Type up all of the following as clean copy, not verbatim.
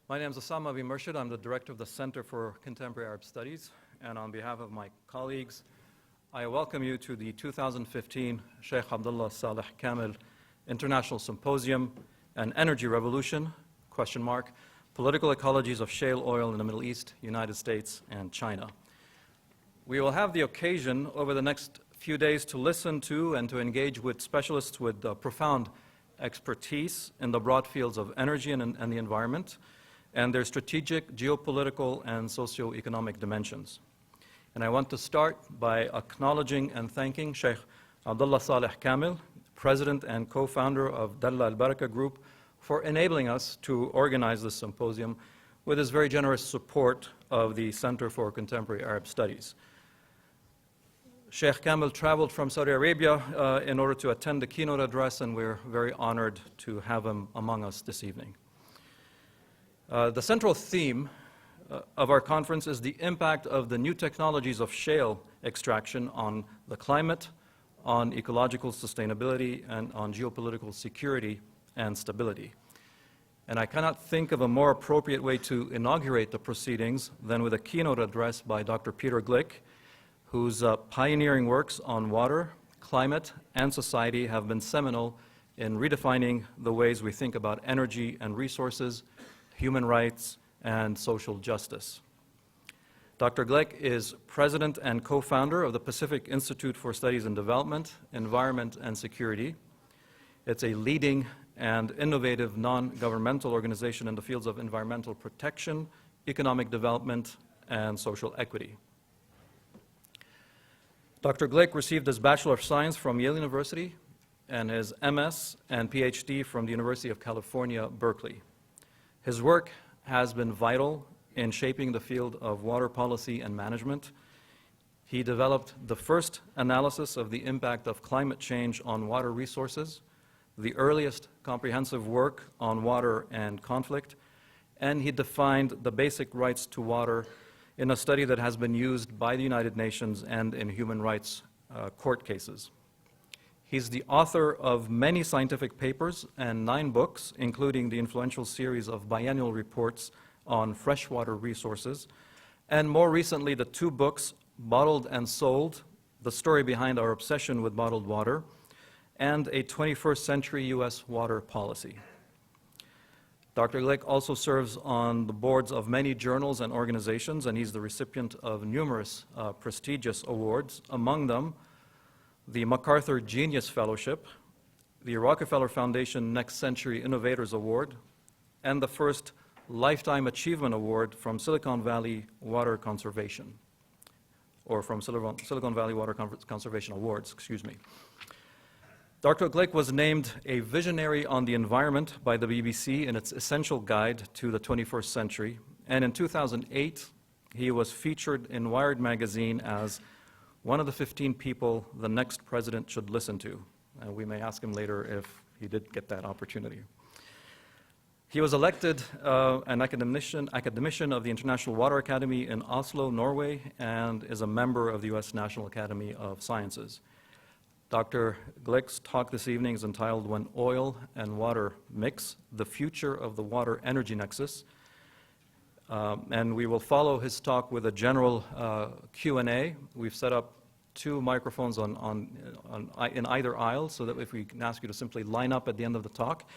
My name is Osama Abi Murshid. I'm the director of the Center for Contemporary Arab Studies, and on behalf of my colleagues, I welcome you to the 2015 Sheikh Abdullah Saleh Kamel International Symposium, An Energy Revolution, ? Political Ecologies of Shale Oil in the Middle East, United States, and China. We will have the occasion over the next few days to listen to and to engage with specialists with profound expertise in the broad fields of energy and the environment, and their strategic, geopolitical, and socio-economic dimensions. And I want to start by acknowledging and thanking Sheikh Abdullah Saleh Kamel, president and co-founder of Dalla al-Baraka Group, for enabling us to organize this symposium with his very generous support of the Center for Contemporary Arab Studies. Sheikh Kamel traveled from Saudi Arabia in order to attend the keynote address, and we're very honored to have him among us this evening. The central theme of our conference is the impact of the new technologies of shale extraction on the climate, on ecological sustainability, and on geopolitical security and stability. And I cannot think of a more appropriate way to inaugurate the proceedings than with a keynote address by Dr. Peter Gleick, whose pioneering works on water, climate, and society have been seminal in redefining the ways we think about energy and resources, human rights, and social justice. Dr. Gleick is president and co-founder of the Pacific Institute for Studies in Development, Environment, and Security. It's a leading and innovative non-governmental organization in the fields of environmental protection, economic development, and social equity. Dr. Gleick received his Bachelor of Science from Yale University and his MS and PhD from the University of California, Berkeley. His work has been vital in shaping the field of water policy and management. He developed the first analysis of the impact of climate change on water resources, the earliest comprehensive work on water and conflict, and he defined the basic rights to water in a study that has been used by the United Nations and in human rights court cases. He's the author of many scientific papers and 9 books, including the influential series of biennial reports on freshwater resources, and more recently the 2 books, Bottled and Sold, The Story Behind Our Obsession with Bottled Water, and a 21st Century U.S. Water Policy. Dr. Gleick also serves on the boards of many journals and organizations, and he's the recipient of numerous prestigious awards, among them the MacArthur Genius Fellowship, the Rockefeller Foundation Next Century Innovators Award, and the first Lifetime Achievement Award from Silicon Valley Water Conservation, or from Silicon Valley Water Conservation Awards, excuse me. Dr. Gleick was named a visionary on the environment by the BBC in its Essential Guide to the 21st Century, and in 2008, he was featured in Wired magazine as one of the 15 people the next president should listen to. And we may ask him later if he did get that opportunity. He was elected an academician of the International Water Academy in Oslo, Norway, and is a member of the U.S. National Academy of Sciences. Dr. Gleick's talk this evening is entitled When Oil and Water Mix, the Future of the Water Energy Nexus. And we will follow his talk with a general Q&A. We've set up 2 microphones in either aisle so that if we can ask you to simply line up at the end of the talk.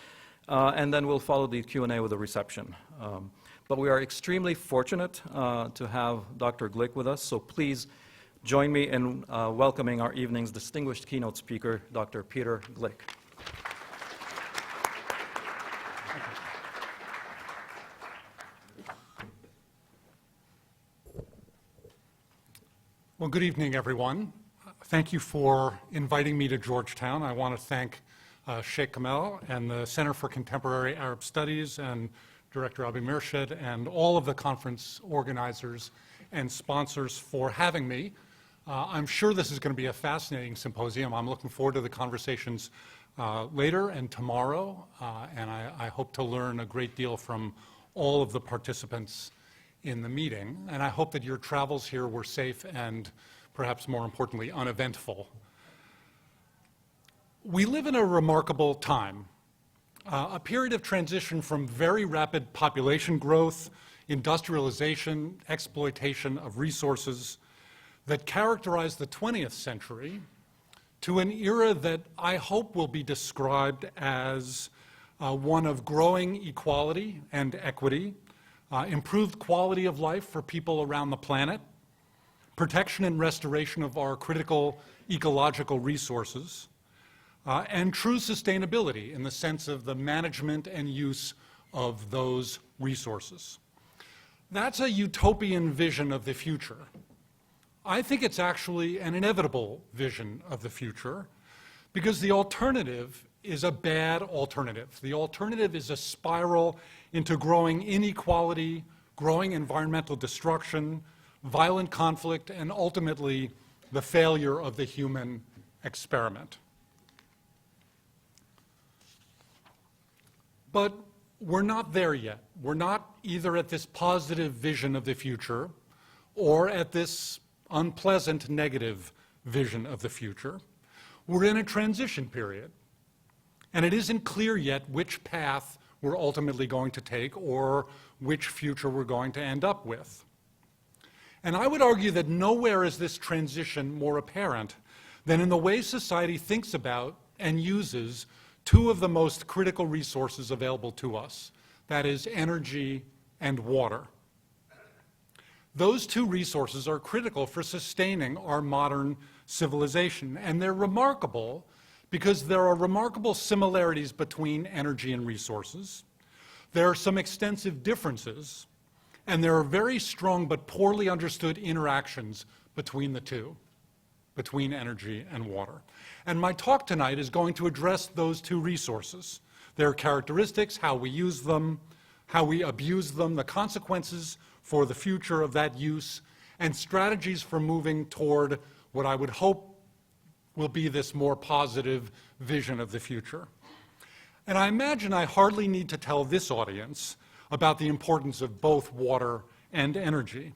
And then we'll follow the Q&A with a reception. But we are extremely fortunate to have Dr. Gleick with us, so please join me in welcoming our evening's distinguished keynote speaker, Dr. Peter Gleick. Well, good evening, everyone. Thank you for inviting me to Georgetown. I want to thank Sheikh Kamel and the Center for Contemporary Arab Studies and Director Abi Murshid and all of the conference organizers and sponsors for having me. I'm sure this is going to be a fascinating symposium. I'm looking forward to the conversations later and tomorrow, and I hope to learn a great deal from all of the participants in the meeting. And I hope that your travels here were safe and, perhaps more importantly, uneventful. We live in a remarkable time. a period of transition from very rapid population growth, industrialization, exploitation of resources that characterized the 20th century to an era that I hope will be described as one of growing equality and equity, improved quality of life for people around the planet, protection and restoration of our critical ecological resources, and true sustainability in the sense of the management and use of those resources. That's a utopian vision of the future. I think it's actually an inevitable vision of the future because the alternative is a bad alternative. The alternative is a spiral into growing inequality, growing environmental destruction, violent conflict, and ultimately the failure of the human experiment. But we're not there yet. We're not either at this positive vision of the future or at this unpleasant negative vision of the future. We're in a transition period, and it isn't clear yet which path we're ultimately going to take or which future we're going to end up with. And I would argue that nowhere is this transition more apparent than in the way society thinks about and uses two of the most critical resources available to us, that is energy and water. Those two resources are critical for sustaining our modern civilization, and they're remarkable because there are remarkable similarities between energy and resources. There are some extensive differences, and there are very strong but poorly understood interactions between the two, between energy and water. And my talk tonight is going to address those two resources, their characteristics, how we use them, how we abuse them, the consequences for the future of that use, and strategies for moving toward what I would hope will be this more positive vision of the future. And I imagine I hardly need to tell this audience about the importance of both water and energy.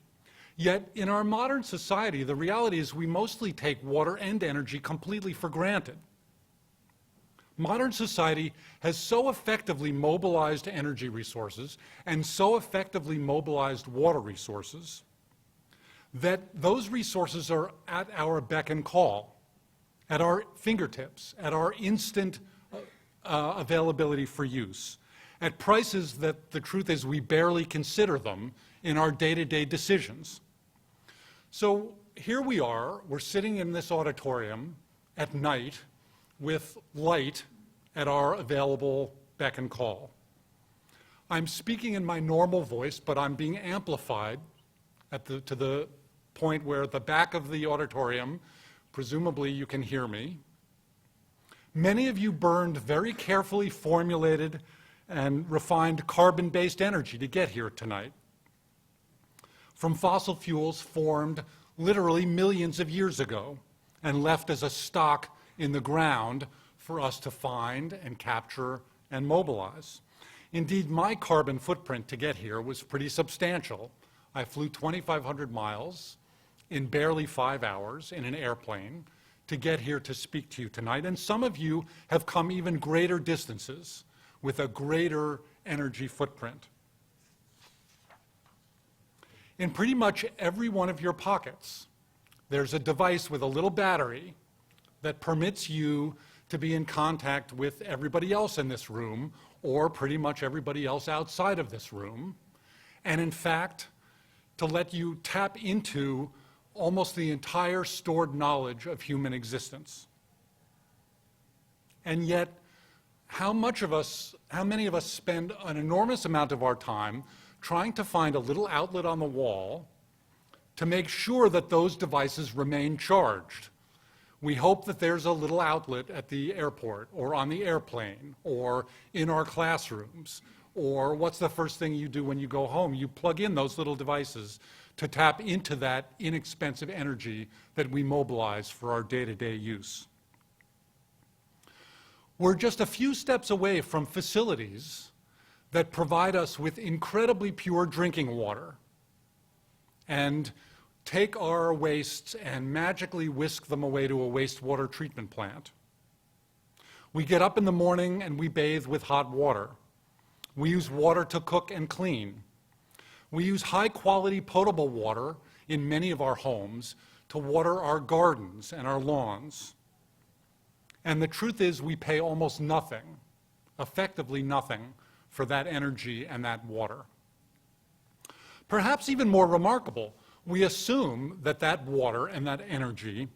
Yet in our modern society, the reality is we mostly take water and energy completely for granted. Modern society has so effectively mobilized energy resources and so effectively mobilized water resources that those resources are at our beck and call, at our fingertips, at our instant availability for use, at prices that the truth is we barely consider them in our day-to-day decisions. So here we are, we're sitting in this auditorium at night with light at our available beck and call. I'm speaking in my normal voice, but I'm being amplified to the point where at the back of the auditorium, presumably you can hear me. Many of you burned very carefully formulated and refined carbon-based energy to get here tonight from fossil fuels formed literally millions of years ago and left as a stock in the ground for us to find and capture and mobilize. Indeed, my carbon footprint to get here was pretty substantial. I flew 2,500 miles in barely 5 hours in an airplane to get here to speak to you tonight, and some of you have come even greater distances with a greater energy footprint. In pretty much every one of your pockets, there's a device with a little battery that permits you to be in contact with everybody else in this room or pretty much everybody else outside of this room, and in fact, to let you tap into almost the entire stored knowledge of human existence. And yet, how many of us spend an enormous amount of our time trying to find a little outlet on the wall to make sure that those devices remain charged? We hope that there's a little outlet at the airport or on the airplane or in our classrooms, or what's the first thing you do when you go home? You plug in those little devices to tap into that inexpensive energy that we mobilize for our day-to-day use. We're just a few steps away from facilities that provide us with incredibly pure drinking water and take our wastes and magically whisk them away to a wastewater treatment plant. We get up in the morning and we bathe with hot water. We use water to cook and clean. We use high-quality potable water in many of our homes to water our gardens and our lawns. And the truth is we pay almost nothing, effectively nothing, for that energy and that water. Perhaps even more remarkable, we assume that that water and that energy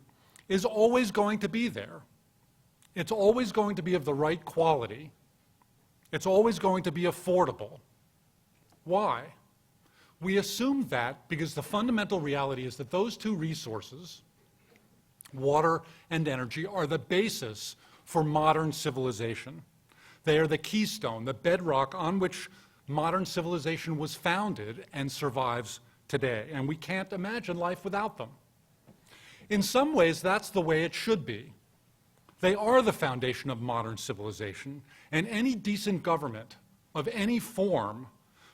is always going to be there. It's always going to be of the right quality. It's always going to be affordable. Why? We assume that because the fundamental reality is that those two resources, water and energy, are the basis for modern civilization. They are the keystone, the bedrock on which modern civilization was founded and survives today, and we can't imagine life without them. In some ways, that's the way it should be. They are the foundation of modern civilization, and any decent government of any form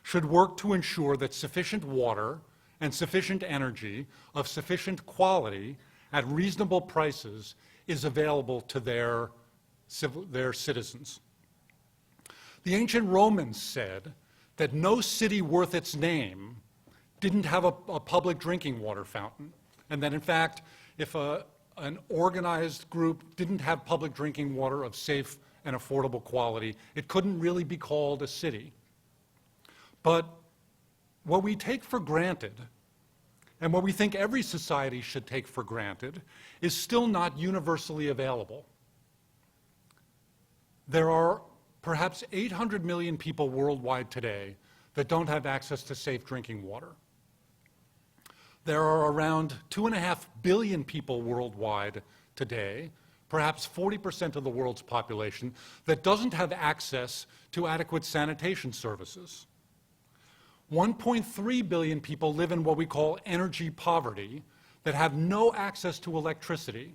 should work to ensure that sufficient water and sufficient energy of sufficient quality at reasonable prices is available to their citizens. The ancient Romans said that no city worth its name didn't have a public drinking water fountain, and that in fact, if an organized group didn't have public drinking water of safe and affordable quality, it couldn't really be called a city. But what we take for granted, and what we think every society should take for granted, is still not universally available. There are perhaps 800 million people worldwide today that don't have access to safe drinking water. There are around 2.5 billion people worldwide today, perhaps 40% of the world's population, that doesn't have access to adequate sanitation services. 1.3 billion people live in what we call energy poverty, that have no access to electricity.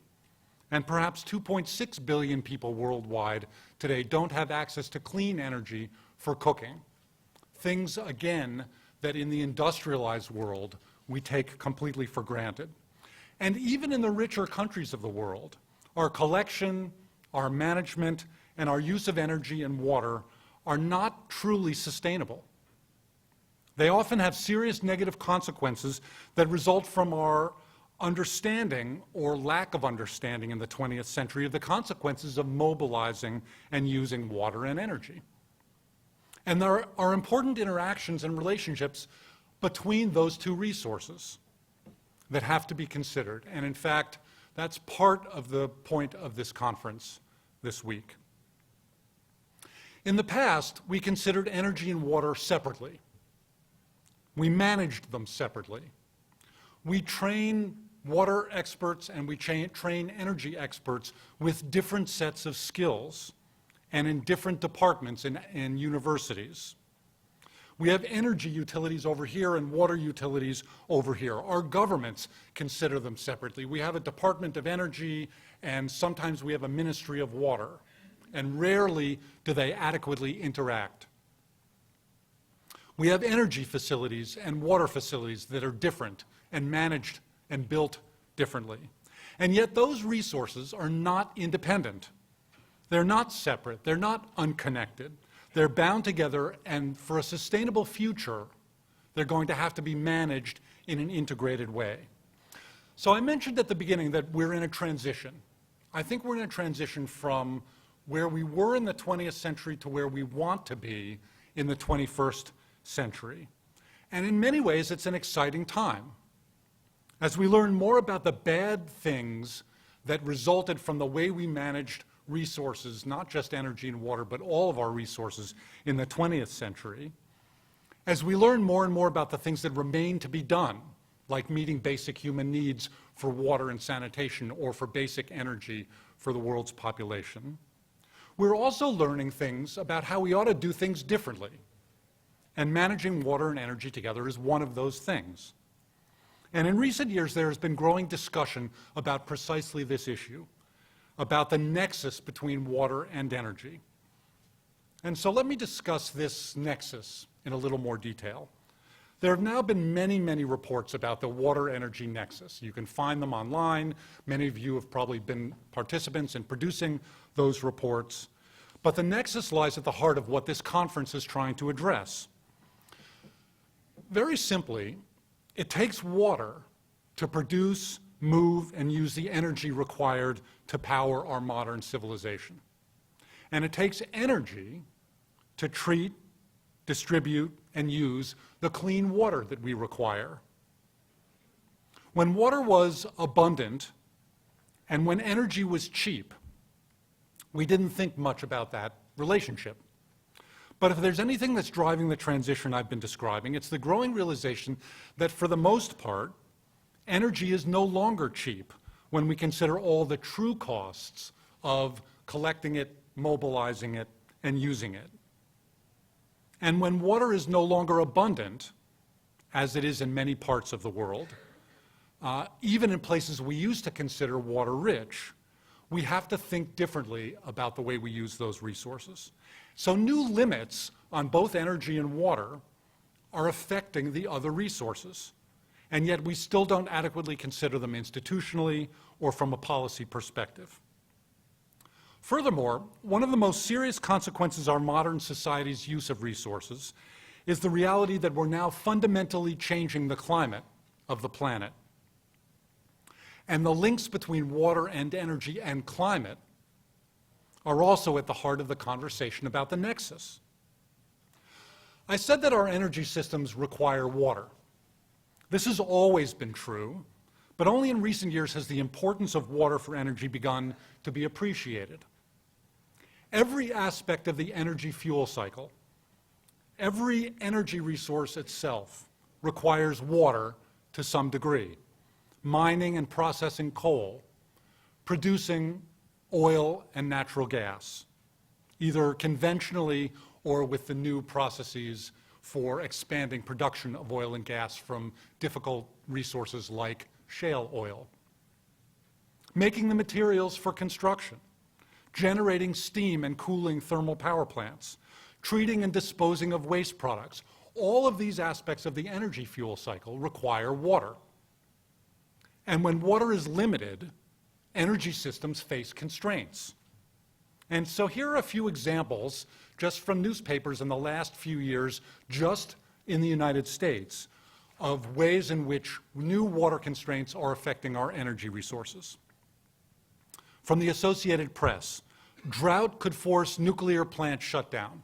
And perhaps 2.6 billion people worldwide today don't have access to clean energy for cooking. Things, again, that in the industrialized world we take completely for granted. And even in the richer countries of the world, our collection, our management, and our use of energy and water are not truly sustainable. They often have serious negative consequences that result from our understanding or lack of understanding in the 20th century of the consequences of mobilizing and using water and energy. And there are important interactions and relationships between those two resources that have to be considered. And in fact, that's part of the point of this conference this week. In the past, we considered energy and water separately. We managed them separately. We train water experts and we train energy experts with different sets of skills and in different departments in universities. We have energy utilities over here and water utilities over here. Our governments consider them separately. We have a Department of Energy, and sometimes we have a Ministry of Water, and rarely do they adequately interact. We have energy facilities and water facilities that are different and managed and built differently. And yet those resources are not independent. They're not separate. They're not unconnected. They're bound together, and for a sustainable future, they're going to have to be managed in an integrated way. So I mentioned at the beginning that we're in a transition. I think we're in a transition from where we were in the 20th century to where we want to be in the 21st century. And in many ways, it's an exciting time. As we learn more about the bad things that resulted from the way we managed resources, not just energy and water, but all of our resources in the 20th century, as we learn more and more about the things that remain to be done, like meeting basic human needs for water and sanitation or for basic energy for the world's population, we're also learning things about how we ought to do things differently. And managing water and energy together is one of those things. And in recent years, there has been growing discussion about precisely this issue, about the nexus between water and energy. And so let me discuss this nexus in a little more detail. There have now been many, many reports about the water energy nexus. You can find them online. Many of you have probably been participants in producing those reports. But the nexus lies at the heart of what this conference is trying to address. Very simply, it takes water to produce, move, and use the energy required to power our modern civilization. And it takes energy to treat, distribute, and use the clean water that we require. When water was abundant and when energy was cheap, we didn't think much about that relationship. But if there's anything that's driving the transition I've been describing, it's the growing realization that for the most part, energy is no longer cheap when we consider all the true costs of collecting it, mobilizing it, and using it. And when water is no longer abundant, as it is in many parts of the world, even in places we used to consider water rich, we have to think differently about the way we use those resources. So new limits on both energy and water are affecting the other resources, and yet we still don't adequately consider them institutionally or from a policy perspective. Furthermore, one of the most serious consequences of our modern society's use of resources is the reality that we're now fundamentally changing the climate of the planet. And the links between water and energy and climate are also at the heart of the conversation about the nexus. I said that our energy systems require water. This has always been true, but only in recent years has the importance of water for energy begun to be appreciated. Every aspect of the energy fuel cycle, every energy resource itself requires water to some degree. Mining and processing coal, producing oil and natural gas, either conventionally or with the new processes for expanding production of oil and gas from difficult resources like shale oil. Making the materials for construction, generating steam and cooling thermal power plants, treating and disposing of waste products. All of these aspects of the energy fuel cycle require water. And when water is limited, energy systems face constraints. And so here are a few examples just from newspapers in the last few years, just in the United States, of ways in which new water constraints are affecting our energy resources. From the Associated Press, drought could force nuclear plant shutdown.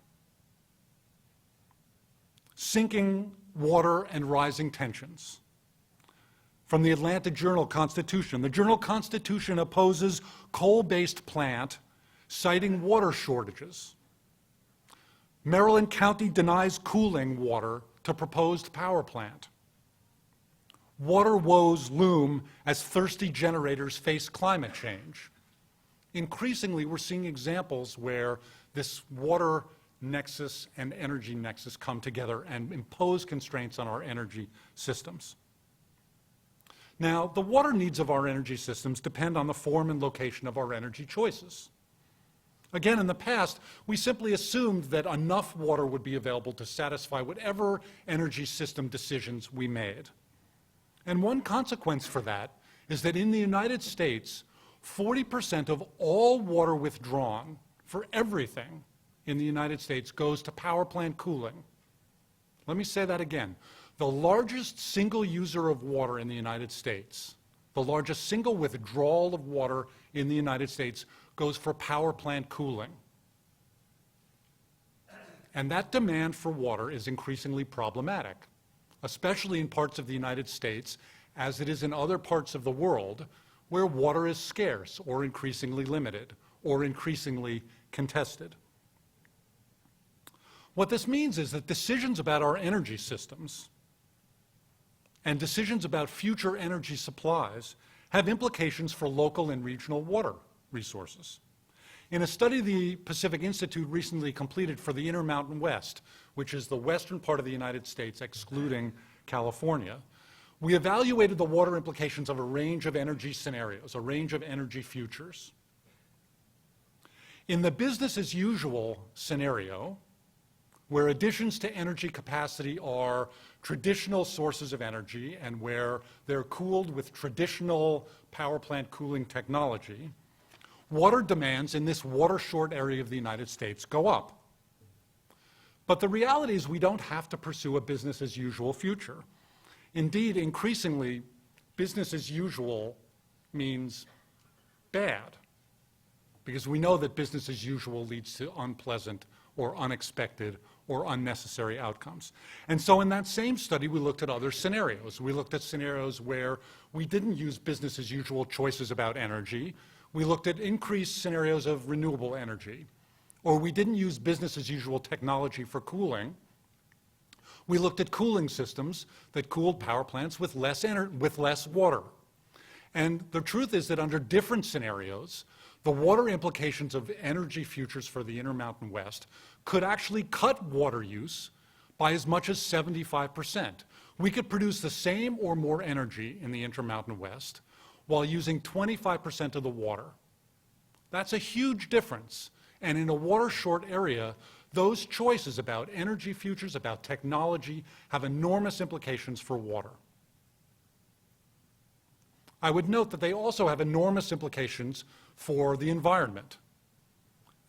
Sinking water and rising tensions. From the Atlanta Journal-Constitution, the Journal-Constitution opposes coal-based plant, citing water shortages. Maryland County denies cooling water to proposed power plant. Water woes loom as thirsty generators face climate change. Increasingly, we're seeing examples where this water nexus and energy nexus come together and impose constraints on our energy systems. Now, the water needs of our energy systems depend on the form and location of our energy choices. Again, in the past, we simply assumed that enough water would be available to satisfy whatever energy system decisions we made. And one consequence for that is that in the United States, 40% of all water withdrawn for everything in the United States goes to power plant cooling. Let me say that again. The largest single user of water in the United States, the largest single withdrawal of water in the United States goes for power plant cooling. And that demand for water is increasingly problematic, especially in parts of the United States, as it is in other parts of the world, where water is scarce or increasingly limited or increasingly contested. What this means is that decisions about our energy systems and decisions about future energy supplies have implications for local and regional water resources. In a study the Pacific Institute recently completed for the Intermountain West, which is the western part of the United States excluding California, we evaluated the water implications of a range of energy scenarios, a range of energy futures. In the business as usual scenario, where additions to energy capacity are traditional sources of energy and where they're cooled with traditional power plant cooling technology, water demands in this water-short area of the United States go up. But the reality is we don't have to pursue a business-as-usual future. Indeed, increasingly, business as usual means bad, because we know that business as usual leads to unpleasant or unexpected or unnecessary outcomes. And so in that same study, we looked at other scenarios. We looked at scenarios where we didn't use business as usual choices about energy. We looked at increased scenarios of renewable energy, or we didn't use business as usual technology for cooling. We looked at cooling systems that cooled power plants with less water. And the truth is that under different scenarios, the water implications of energy futures for the Intermountain West could actually cut water use by as much as 75%. We could produce the same or more energy in the Intermountain West while using 25% of the water. That's a huge difference. And in a water-short area, those choices about energy futures, about technology, have enormous implications for water. I would note that they also have enormous implications for the environment.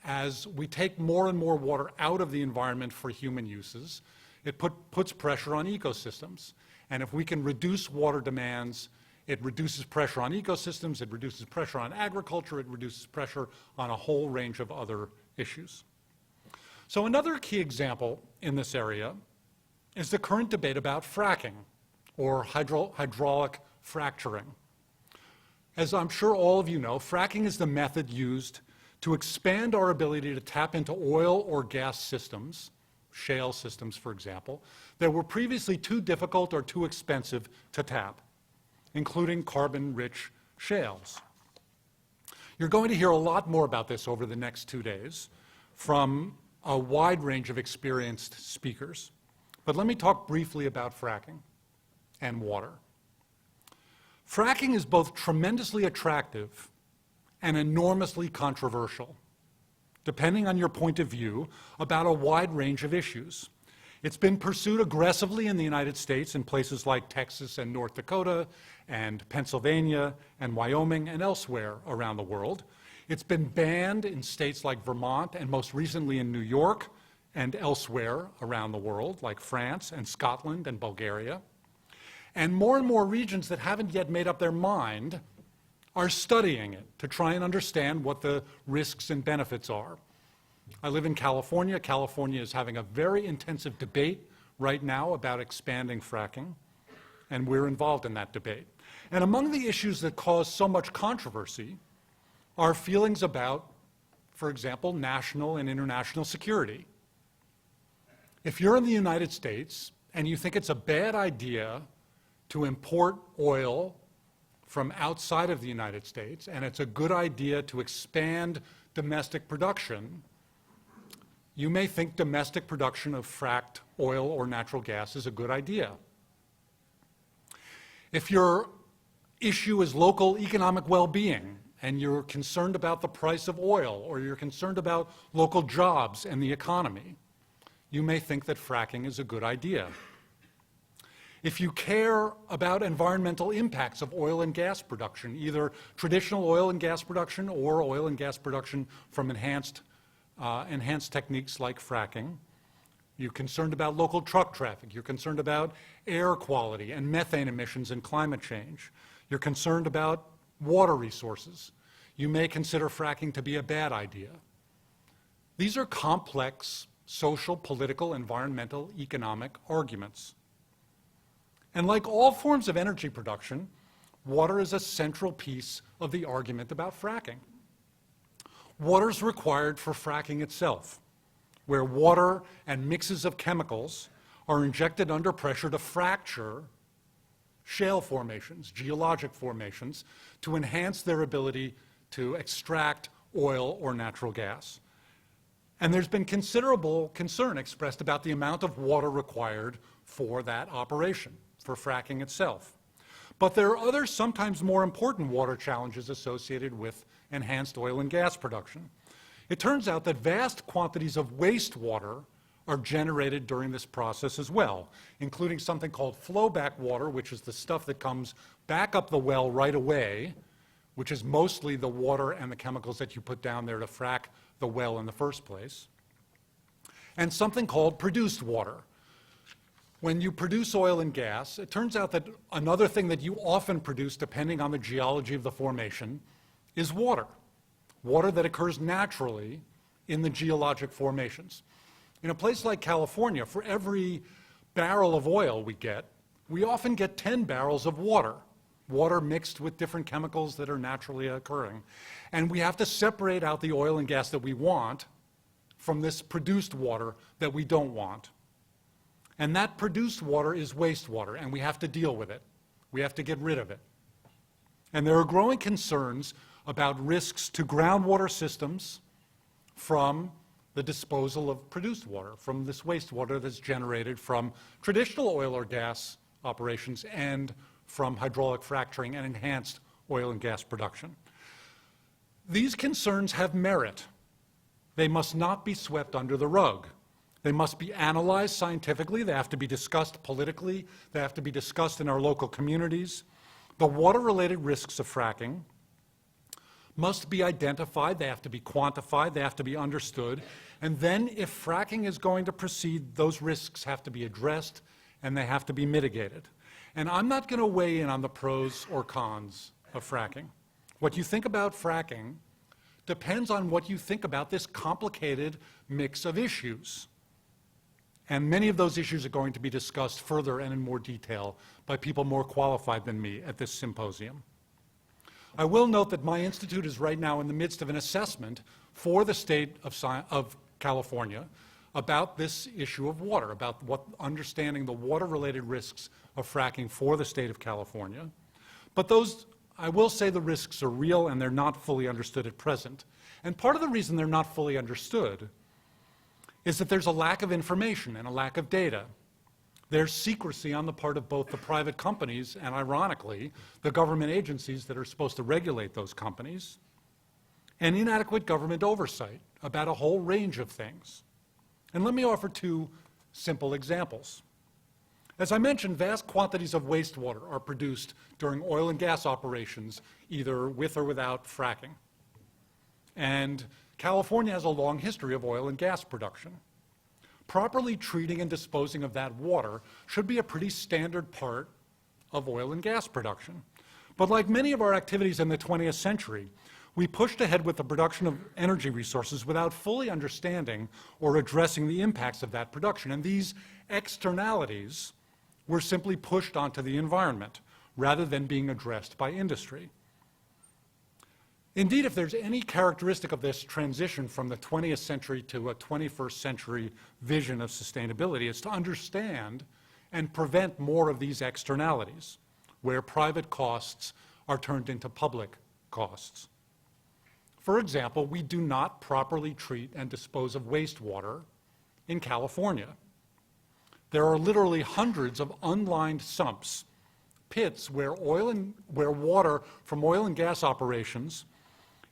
As we take more and more water out of the environment for human uses, it puts pressure on ecosystems. And if we can reduce water demands, it reduces pressure on ecosystems, it reduces pressure on agriculture, it reduces pressure on a whole range of other issues. So another key example in this area is the current debate about fracking, or hydraulic fracturing. As I'm sure all of you know, fracking is the method used to expand our ability to tap into oil or gas systems, shale systems, for example, that were previously too difficult or too expensive to tap, including carbon-rich shales. You're going to hear a lot more about this over the next 2 days from a wide range of experienced speakers. But let me talk briefly about fracking and water. Fracking is both tremendously attractive and enormously controversial, depending on your point of view about a wide range of issues. It's been pursued aggressively in the United States in places like Texas and North Dakota and Pennsylvania and Wyoming and elsewhere around the world. It's been banned in states like Vermont and most recently in New York and elsewhere around the world, like France and Scotland and Bulgaria. And more regions that haven't yet made up their mind are studying it to try and understand what the risks and benefits are. I live in California. California is having a very intensive debate right now about expanding fracking, and we're involved in that debate. And among the issues that cause so much controversy are feelings about, for example, national and international security. If you're in the United States and you think it's a bad idea to import oil from outside of the United States, and it's a good idea to expand domestic production, you may think domestic production of fracked oil or natural gas is a good idea. If your issue is local economic well-being, and you're concerned about the price of oil, or you're concerned about local jobs and the economy, you may think that fracking is a good idea. If you care about environmental impacts of oil and gas production, either traditional oil and gas production or oil and gas production from enhanced techniques like fracking, you're concerned about local truck traffic, you're concerned about air quality and methane emissions and climate change, you're concerned about water resources, you may consider fracking to be a bad idea. These are complex social, political, environmental, economic arguments. And like all forms of energy production, water is a central piece of the argument about fracking. Water is required for fracking itself, where water and mixes of chemicals are injected under pressure to fracture shale formations, geologic formations, to enhance their ability to extract oil or natural gas. And there's been considerable concern expressed about the amount of water required for that operation, for fracking itself. But there are other, sometimes more important water challenges associated with enhanced oil and gas production. It turns out that vast quantities of wastewater are generated during this process as well, including something called flowback water, which is the stuff that comes back up the well right away, which is mostly the water and the chemicals that you put down there to frack the well in the first place, and something called produced water. When you produce oil and gas, it turns out that another thing that you often produce, depending on the geology of the formation, is water. Water that occurs naturally in the geologic formations. In a place like California, for every barrel of oil we get, we often get 10 barrels of water. Water mixed with different chemicals that are naturally occurring. And we have to separate out the oil and gas that we want from this produced water that we don't want. And that produced water is wastewater, and we have to deal with it. We have to get rid of it. And there are growing concerns about risks to groundwater systems from the disposal of produced water, from this wastewater that's generated from traditional oil or gas operations and from hydraulic fracturing and enhanced oil and gas production. These concerns have merit. They must not be swept under the rug. They must be analyzed scientifically. They have to be discussed politically. They have to be discussed in our local communities. The water-related risks of fracking must be identified. They have to be quantified. They have to be understood. And then if fracking is going to proceed, those risks have to be addressed and they have to be mitigated. And I'm not going to weigh in on the pros or cons of fracking. What you think about fracking depends on what you think about this complicated mix of issues. And many of those issues are going to be discussed further and in more detail by people more qualified than me at this symposium. I will note that my institute is right now in the midst of an assessment for the state of California about this issue of water, about understanding the water-related risks of fracking for the state of California. But those, I will say the risks are real and they're not fully understood at present. And part of the reason they're not fully understood is that there's a lack of information and a lack of data. There's secrecy on the part of both the private companies and, ironically, the government agencies that are supposed to regulate those companies, and inadequate government oversight about a whole range of things. And let me offer two simple examples. As I mentioned, vast quantities of wastewater are produced during oil and gas operations, either with or without fracking. And California has a long history of oil and gas production. Properly treating and disposing of that water should be a pretty standard part of oil and gas production. But like many of our activities in the 20th century, we pushed ahead with the production of energy resources without fully understanding or addressing the impacts of that production. And these externalities were simply pushed onto the environment rather than being addressed by industry. Indeed, if there's any characteristic of this transition from the 20th century to a 21st century vision of sustainability, it's to understand and prevent more of these externalities, where private costs are turned into public costs. For example, we do not properly treat and dispose of wastewater in California. There are literally hundreds of unlined sumps, pits where water from oil and gas operations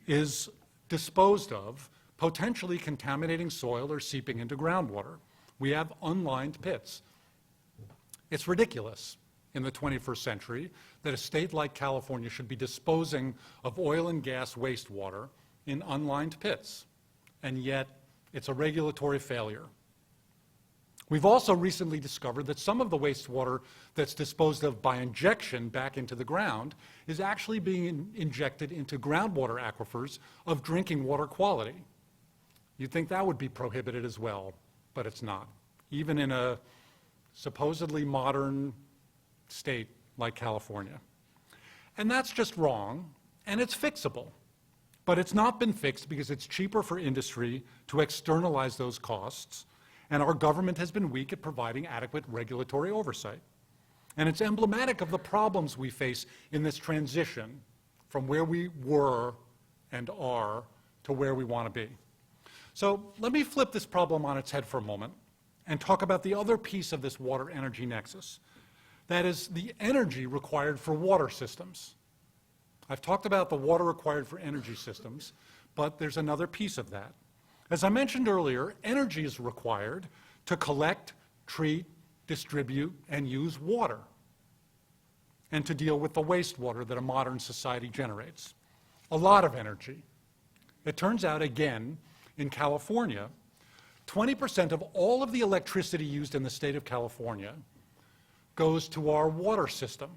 is disposed of, potentially contaminating soil or seeping into groundwater. We have unlined pits. It's ridiculous in the 21st century that a state like California should be disposing of oil and gas wastewater in unlined pits, and yet it's a regulatory failure. We've also recently discovered that some of the wastewater that's disposed of by injection back into the ground is actually being injected into groundwater aquifers of drinking water quality. You'd think that would be prohibited as well, but it's not, even in a supposedly modern state like California. And that's just wrong, and it's fixable. But it's not been fixed because it's cheaper for industry to externalize those costs, and our government has been weak at providing adequate regulatory oversight. And it's emblematic of the problems we face in this transition from where we were and are to where we want to be. So let me flip this problem on its head for a moment and talk about the other piece of this water-energy nexus. That is the energy required for water systems. I've talked about the water required for energy systems, but there's another piece of that. As I mentioned earlier, energy is required to collect, treat, distribute, and use water, and to deal with the wastewater that a modern society generates. A lot of energy. It turns out, again, in California, 20% of all of the electricity used in the state of California goes to our water system,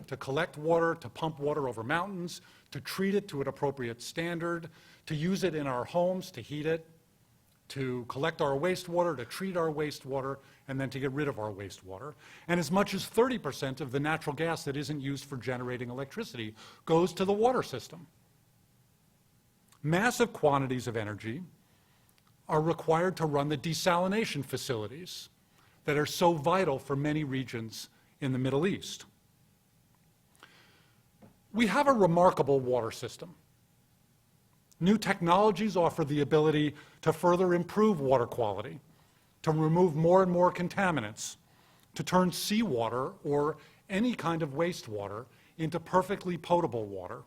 to collect water, to pump water over mountains, to treat it to an appropriate standard, to use it in our homes, to heat it, to collect our wastewater, to treat our wastewater, and then to get rid of our wastewater. And as much as 30% of the natural gas that isn't used for generating electricity goes to the water system. Massive quantities of energy are required to run the desalination facilities that are so vital for many regions in the Middle East. We have a remarkable water system. New technologies offer the ability to further improve water quality, to remove more and more contaminants, to turn seawater or any kind of wastewater into perfectly potable water.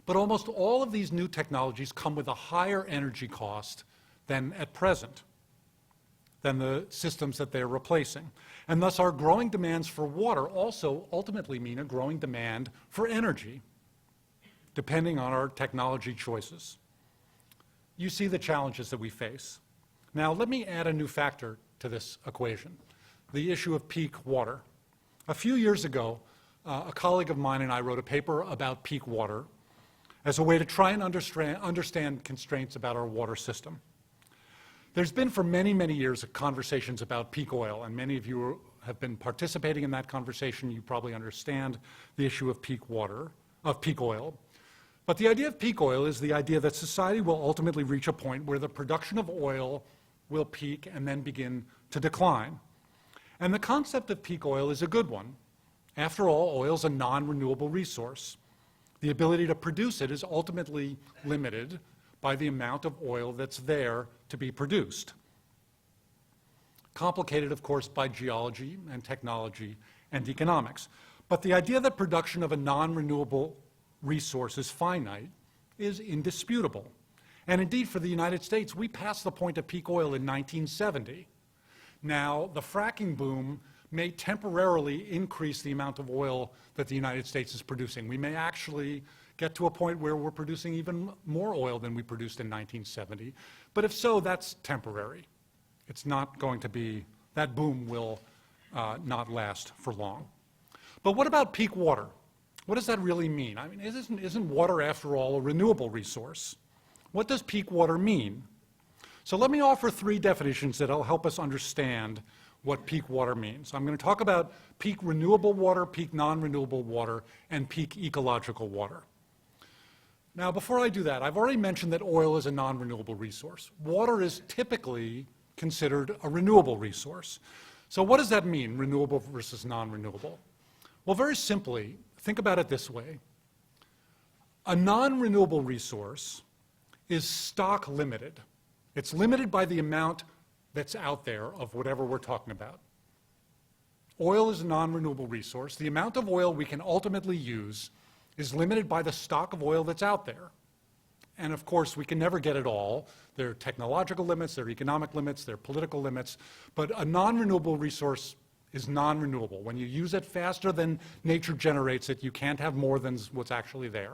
But almost all of these new technologies come with a higher energy cost than at present, than the systems that they're replacing. And thus our growing demands for water also ultimately mean a growing demand for energy, depending on our technology choices. You see the challenges that we face. Now let me add a new factor to this equation, the issue of peak water. A few years ago, a colleague of mine and I wrote a paper about peak water as a way to try and understand constraints about our water system. There's been for many, many years conversations about peak oil, and many of you have been participating in that conversation. You probably understand the issue of peak oil. But the idea of peak oil is the idea that society will ultimately reach a point where the production of oil will peak and then begin to decline. And the concept of peak oil is a good one. After all, oil is a non-renewable resource. The ability to produce it is ultimately limited by the amount of oil that's there to be produced. Complicated, of course, by geology and technology and economics. But the idea that production of a non-renewable resource is finite is indisputable. And indeed, for the United States, we passed the point of peak oil in 1970. Now, the fracking boom may temporarily increase the amount of oil that the United States is producing. We may actually get to a point where we're producing even more oil than we produced in 1970. But if so, that's temporary. It's not going to be, that boom will not last for long. But what about peak water? What does that really mean? I mean, isn't water, after all, a renewable resource? What does peak water mean? So let me offer three definitions that will help us understand what peak water means. I'm going to talk about peak renewable water, peak non-renewable water, and peak ecological water. Now, before I do that, I've already mentioned that oil is a non-renewable resource. Water is typically considered a renewable resource. So what does that mean, renewable versus non-renewable? Well, very simply, think about it this way. A non-renewable resource is stock limited. It's limited by the amount that's out there of whatever we're talking about. Oil is a non-renewable resource. The amount of oil we can ultimately use is limited by the stock of oil that's out there. And of course, we can never get it all. There are technological limits, there are economic limits, there are political limits, but a non-renewable resource is non-renewable. When you use it faster than nature generates it, you can't have more than what's actually there.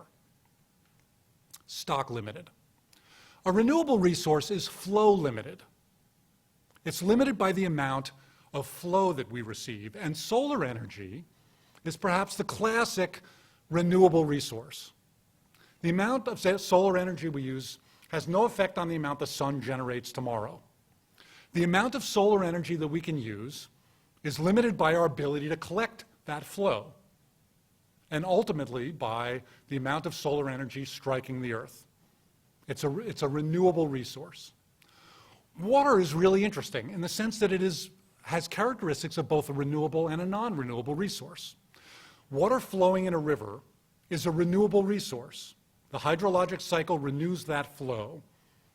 Stock limited. A renewable resource is flow limited. It's limited by the amount of flow that we receive, and solar energy is perhaps the classic renewable resource. The amount of solar energy we use has no effect on the amount the sun generates tomorrow. The amount of solar energy that we can use is limited by our ability to collect that flow, and ultimately by the amount of solar energy striking the earth. It's a renewable resource. Water is really interesting in the sense that it has characteristics of both a renewable and a non-renewable resource. Water flowing in a river is a renewable resource. The hydrologic cycle renews that flow.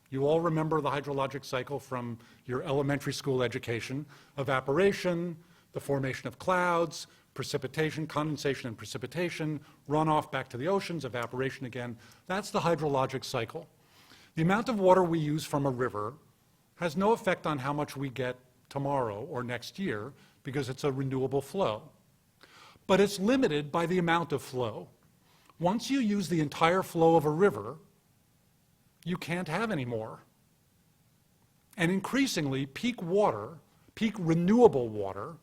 You all remember the hydrologic cycle from your elementary school education: evaporation, the formation of clouds, precipitation, condensation and precipitation, runoff back to the oceans, evaporation again. That's the hydrologic cycle. The amount of water we use from a river has no effect on how much we get tomorrow or next year because it's a renewable flow. But it's limited by the amount of flow. Once you use the entire flow of a river, you can't have any more. And increasingly, peak water, peak renewable water,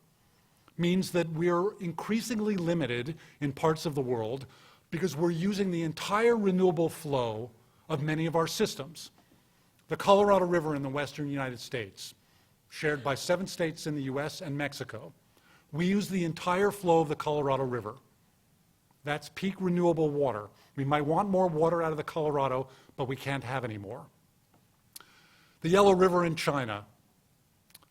means that we're increasingly limited in parts of the world because we're using the entire renewable flow of many of our systems. The Colorado River in the western United States, shared by 7 states in the US and Mexico. We use the entire flow of the Colorado River. That's peak renewable water. We might want more water out of the Colorado, but we can't have any more. The Yellow River in China,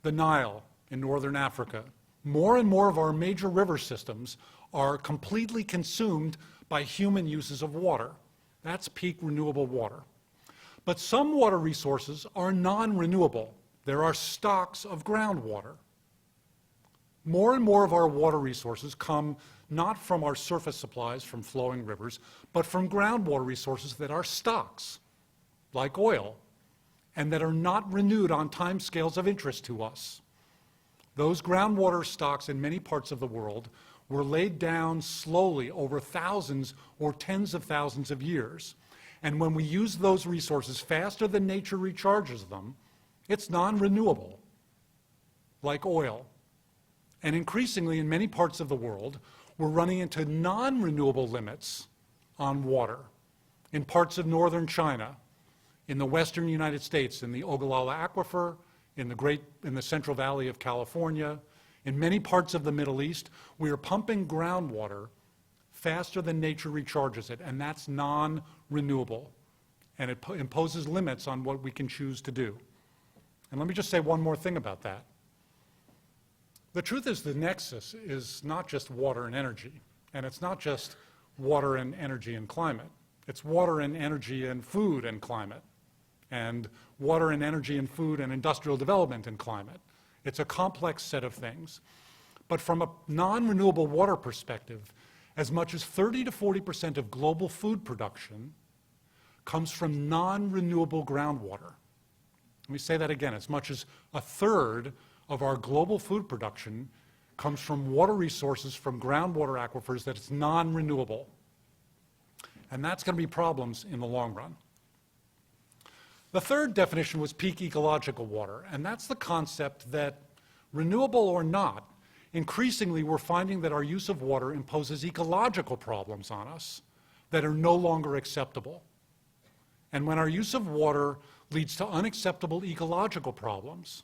the Nile in northern Africa. More and more of our major river systems are completely consumed by human uses of water. That's peak renewable water. But some water resources are non-renewable. There are stocks of groundwater. More and more of our water resources come not from our surface supplies from flowing rivers, but from groundwater resources that are stocks, like oil, and that are not renewed on timescales of interest to us. Those groundwater stocks in many parts of the world were laid down slowly over thousands or tens of thousands of years. And when we use those resources faster than nature recharges them, it's non-renewable, like oil. And increasingly, in many parts of the world, we're running into non-renewable limits on water. In parts of northern China, in the western United States, in the Ogallala Aquifer, in the Central Valley of California, in many parts of the Middle East, we are pumping groundwater faster than nature recharges it, and that's non-renewable. And it imposes limits on what we can choose to do. And let me just say one more thing about that. The truth is the nexus is not just water and energy, and it's not just water and energy and climate. It's water and energy and food and climate, and water and energy and food and industrial development and climate. It's a complex set of things. But from a non-renewable water perspective, as much as 30 to 40% of global food production comes from non-renewable groundwater. Let me say that again. As much as a third of our global food production comes from water resources from groundwater aquifers that is non-renewable. And that's going to be problems in the long run. The third definition was peak ecological water, and that's the concept that, renewable or not, increasingly we're finding that our use of water imposes ecological problems on us that are no longer acceptable. And when our use of water leads to unacceptable ecological problems,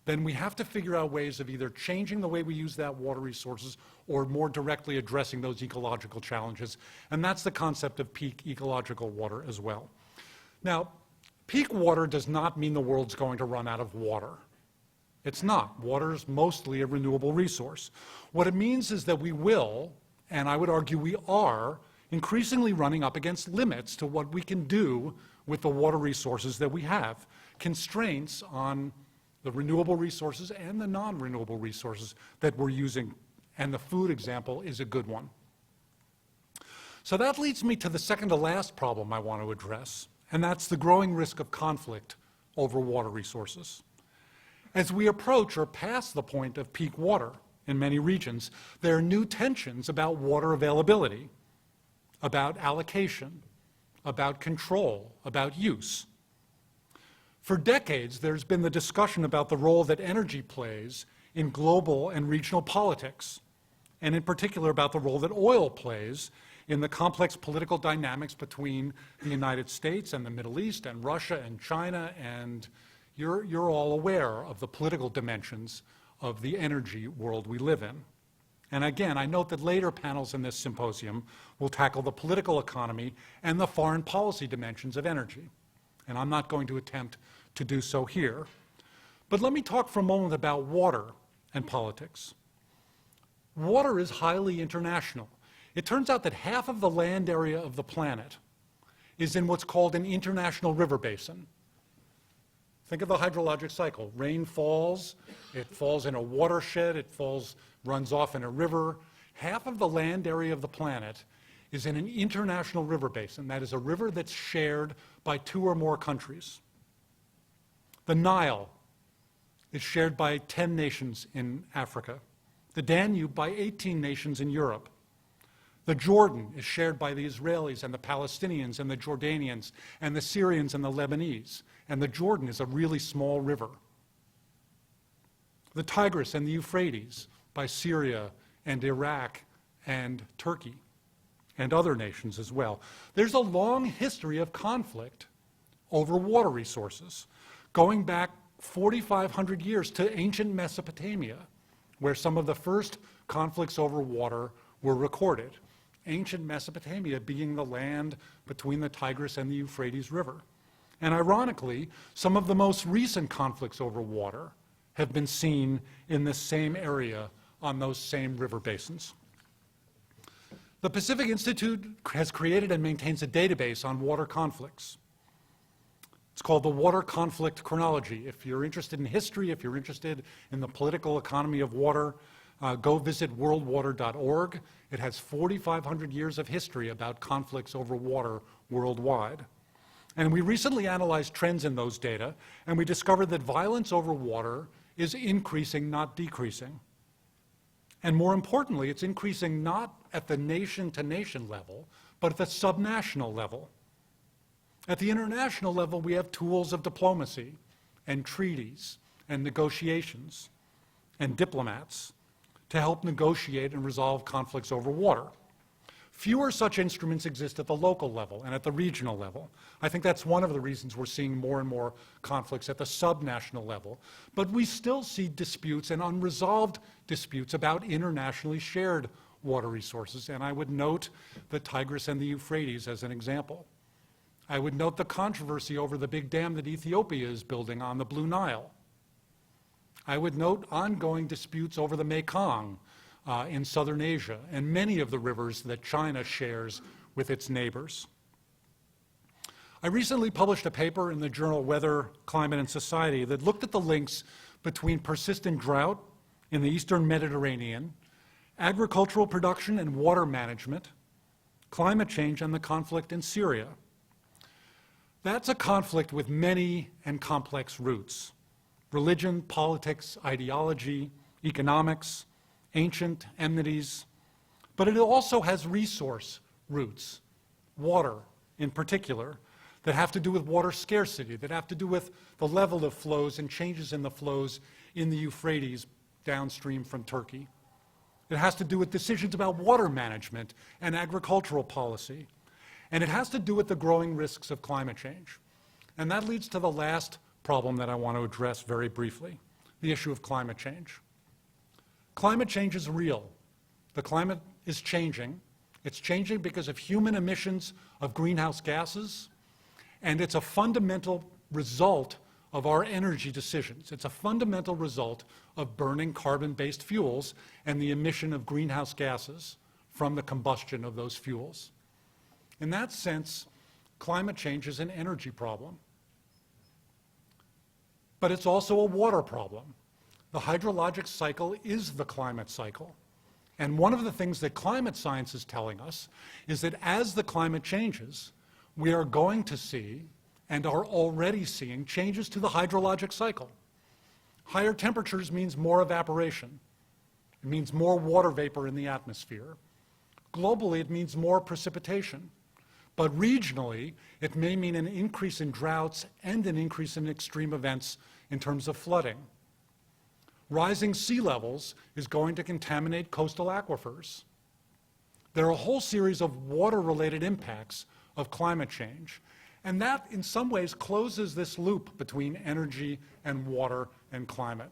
then we have to figure out ways of either changing the way we use that water resources or more directly addressing those ecological challenges. And that's the concept of peak ecological water as well. Now, peak water does not mean the world's going to run out of water. It's not. Water is mostly a renewable resource. What it means is that we will, and I would argue we are, increasingly running up against limits to what we can do with the water resources that we have. Constraints on the renewable resources and the non-renewable resources that we're using, and the food example is a good one. So that leads me to the second to last problem I want to address, and that's the growing risk of conflict over water resources. As we approach or pass the point of peak water in many regions, there are new tensions about water availability, about allocation, about control, about use. For decades, there's been the discussion about the role that energy plays in global and regional politics, and in particular about the role that oil plays in the complex political dynamics between the United States and the Middle East and Russia and China, and you're all aware of the political dimensions of the energy world we live in. And again, I note that later panels in this symposium will tackle the political economy and the foreign policy dimensions of energy. And I'm not going to attempt to do so here. But let me talk for a moment about water and politics. Water is highly international. It turns out that half of the land area of the planet is in what's called an international river basin. Think of the hydrologic cycle. Rain falls, it falls in a watershed, it runs off in a river. Half of the land area of the planet is in an international river basin. That is a river that's shared by 2 or more countries. The Nile is shared by 10 nations in Africa. The Danube by 18 nations in Europe. The Jordan is shared by the Israelis and the Palestinians and the Jordanians and the Syrians and the Lebanese. And the Jordan is a really small river. The Tigris and the Euphrates by Syria and Iraq and Turkey and other nations as well. There's a long history of conflict over water resources, going back 4,500 years to ancient Mesopotamia, where some of the first conflicts over water were recorded. Ancient Mesopotamia being the land between the Tigris and the Euphrates River. And ironically, some of the most recent conflicts over water have been seen in this same area on those same river basins. The Pacific Institute has created and maintains a database on water conflicts. It's called the Water Conflict Chronology. If you're interested in history, if you're interested in the political economy of water, go visit worldwater.org. It has 4,500 years of history about conflicts over water worldwide. And we recently analyzed trends in those data, and we discovered that violence over water is increasing, not decreasing. And more importantly, it's increasing not at the nation-to-nation level, but at the subnational level. At the international level, we have tools of diplomacy and treaties and negotiations and diplomats to help negotiate and resolve conflicts over water. Fewer such instruments exist at the local level and at the regional level. I think that's one of the reasons we're seeing more and more conflicts at the subnational level. But we still see disputes and unresolved disputes about internationally shared water resources. And I would note the Tigris and the Euphrates as an example. I would note the controversy over the big dam that Ethiopia is building on the Blue Nile. I would note ongoing disputes over the Mekong in southern Asia, and many of the rivers that China shares with its neighbors. I recently published a paper in the journal Weather, Climate, and Society that looked at the links between persistent drought in the eastern Mediterranean, agricultural production and water management, climate change, and the conflict in Syria. That's a conflict with many and complex roots: religion, politics, ideology, economics, ancient enmities, but it also has resource roots, water in particular, that have to do with water scarcity, that have to do with the level of flows and changes in the flows in the Euphrates downstream from Turkey. It has to do with decisions about water management and agricultural policy. And it has to do with the growing risks of climate change. And that leads to the last problem that I want to address very briefly, the issue of climate change. Climate change is real. The climate is changing. It's changing because of human emissions of greenhouse gases, and it's a fundamental result of our energy decisions. It's a fundamental result of burning carbon-based fuels and the emission of greenhouse gases from the combustion of those fuels. In that sense, climate change is an energy problem. But it's also a water problem. The hydrologic cycle is the climate cycle. And one of the things that climate science is telling us is that as the climate changes, we are going to see, and are already seeing, changes to the hydrologic cycle. Higher temperatures means more evaporation. It means more water vapor in the atmosphere. Globally, it means more precipitation. But regionally, it may mean an increase in droughts and an increase in extreme events in terms of flooding. Rising sea levels is going to contaminate coastal aquifers. There are a whole series of water-related impacts of climate change, and that in some ways closes this loop between energy and water and climate.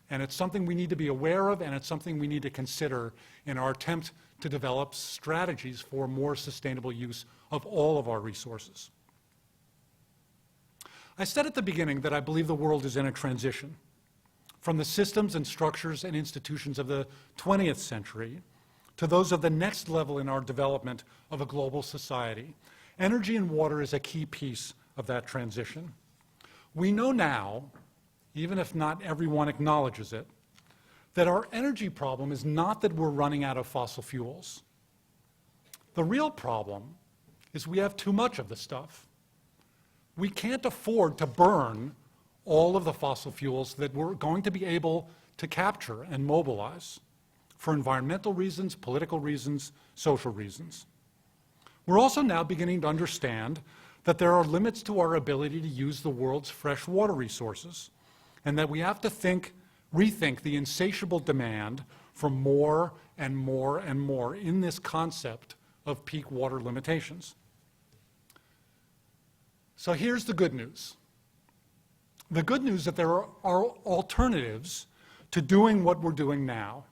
And it's something we need to be aware of, and it's something we need to consider in our attempt to develop strategies for more sustainable use of all of our resources. I said at the beginning that I believe the world is in a transition from the systems and structures and institutions of the 20th century to those of the next level in our development of a global society. Energy and water is a key piece of that transition. We know now, even if not everyone acknowledges it, that our energy problem is not that we're running out of fossil fuels. The real problem is we have too much of the stuff. We can't afford to burn all of the fossil fuels that we're going to be able to capture and mobilize for environmental reasons, political reasons, social reasons. We're also now beginning to understand that there are limits to our ability to use the world's fresh water resources, and that we have to rethink the insatiable demand for more and more and more in this concept of peak water limitations. So here's the good news. The good news is that there are alternatives to doing what we're doing now.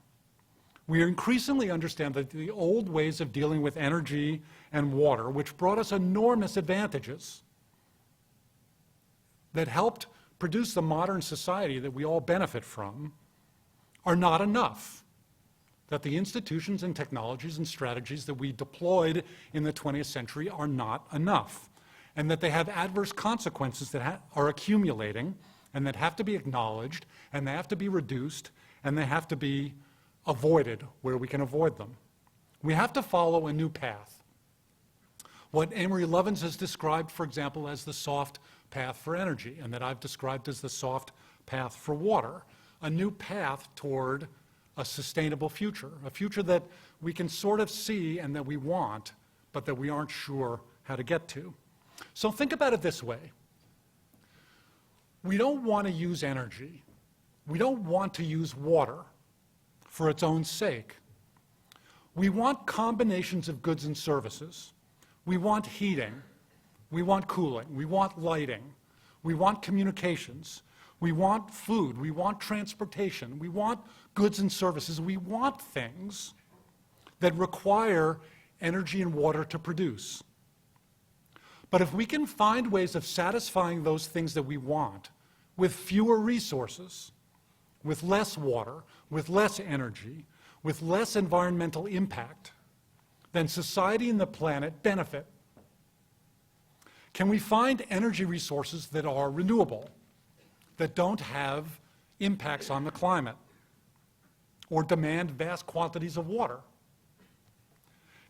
We increasingly understand that the old ways of dealing with energy and water, which brought us enormous advantages, that helped produce the modern society that we all benefit from, are not enough. That the institutions and technologies and strategies that we deployed in the 20th century are not enough, and that they have adverse consequences that are accumulating and that have to be acknowledged, and they have to be reduced, and they have to be avoided where we can avoid them. We have to follow a new path. What Amory Lovins has described, for example, as the soft path for energy, and that I've described as the soft path for water, a new path toward a sustainable future, a future that we can sort of see and that we want, but that we aren't sure how to get to. So think about it this way. We don't want to use energy. We don't want to use water for its own sake. We want combinations of goods and services. We want heating. We want cooling. We want lighting. We want communications. We want food. We want transportation. We want goods and services. We want things that require energy and water to produce. But if we can find ways of satisfying those things that we want with fewer resources, with less water, with less energy, with less environmental impact, then society and the planet benefit. Can we find energy resources that are renewable, that don't have impacts on the climate, or demand vast quantities of water?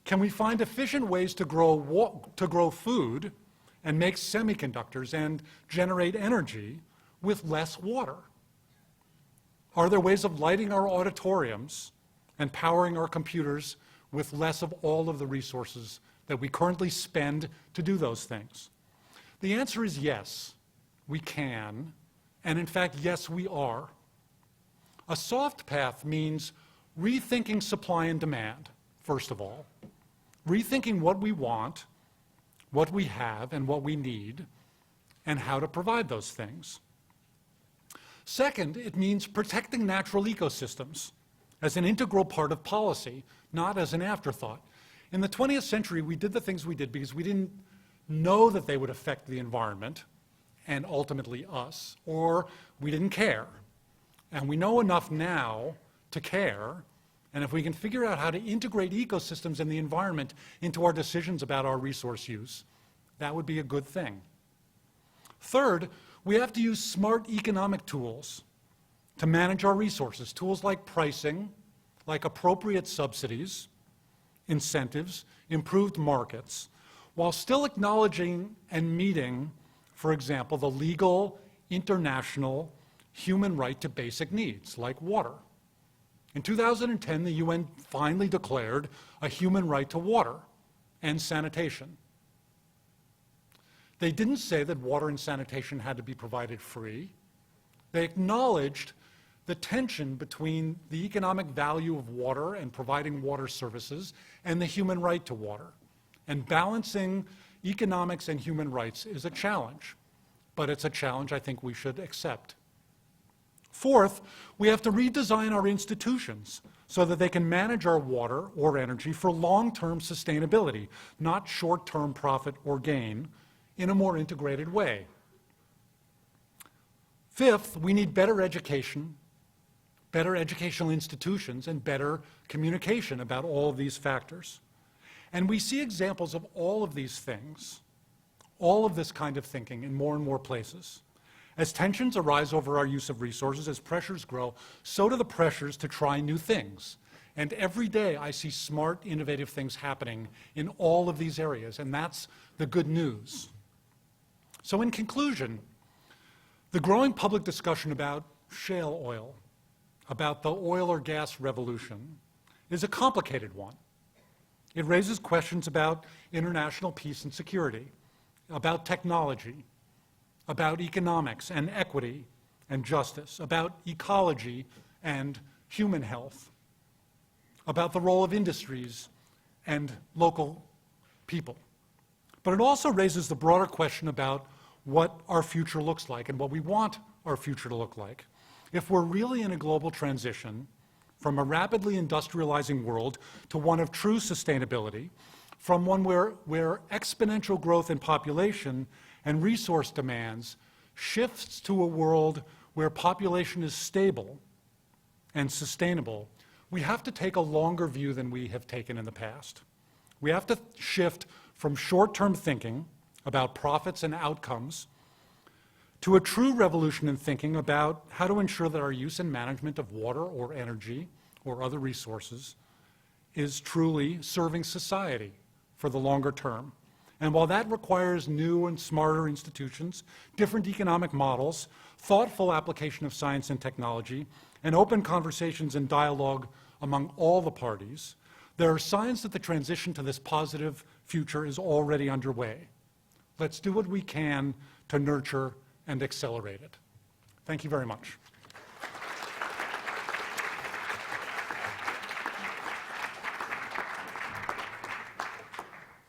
Can we find efficient ways to grow food and make semiconductors and generate energy with less water? Are there ways of lighting our auditoriums and powering our computers with less of all of the resources that we currently spend to do those things? The answer is yes, we can, and in fact, yes, we are. A soft path means rethinking supply and demand, first of all, rethinking what we want, what we have, and what we need, and how to provide those things. Second, it means protecting natural ecosystems as an integral part of policy, not as an afterthought. In the 20th century, we did the things we did because we didn't know that they would affect the environment and ultimately us, or we didn't care. And we know enough now to care, and if we can figure out how to integrate ecosystems and the environment into our decisions about our resource use, that would be a good thing. Third, we have to use smart economic tools to manage our resources, tools like pricing, like appropriate subsidies, incentives, improved markets, while still acknowledging and meeting, for example, the legal, international, human right to basic needs, like water. In 2010, the UN finally declared a human right to water and sanitation. They didn't say that water and sanitation had to be provided free. They acknowledged the tension between the economic value of water and providing water services and the human right to water. And balancing economics and human rights is a challenge, but it's a challenge I think we should accept. Fourth, we have to redesign our institutions so that they can manage our water or energy for long-term sustainability, not short-term profit or gain, in a more integrated way. Fifth, we need better education, better educational institutions, and better communication about all of these factors. And we see examples of all of these things, all of this kind of thinking in more and more places. As tensions arise over our use of resources, as pressures grow, so do the pressures to try new things. And every day I see smart, innovative things happening in all of these areas, and that's the good news. So in conclusion, The growing public discussion about shale oil, about the oil or gas revolution, is a complicated one. It raises questions about international peace and security, about technology, about economics and equity and justice, about ecology and human health, about the role of industries and local people. But it also raises the broader question about what our future looks like and what we want our future to look like. If we're really in a global transition from a rapidly industrializing world to one of true sustainability, from one where exponential growth in population and resource demands shifts to a world where population is stable and sustainable, we have to take a longer view than we have taken in the past. We have to shift from short-term thinking about profits and outcomes to a true revolution in thinking about how to ensure that our use and management of water or energy or other resources is truly serving society for the longer term. And while that requires new and smarter institutions, different economic models, thoughtful application of science and technology, and open conversations and dialogue among all the parties, there are signs that the transition to this positive future is already underway. Let's do what we can to nurture and accelerate it. Thank you very much.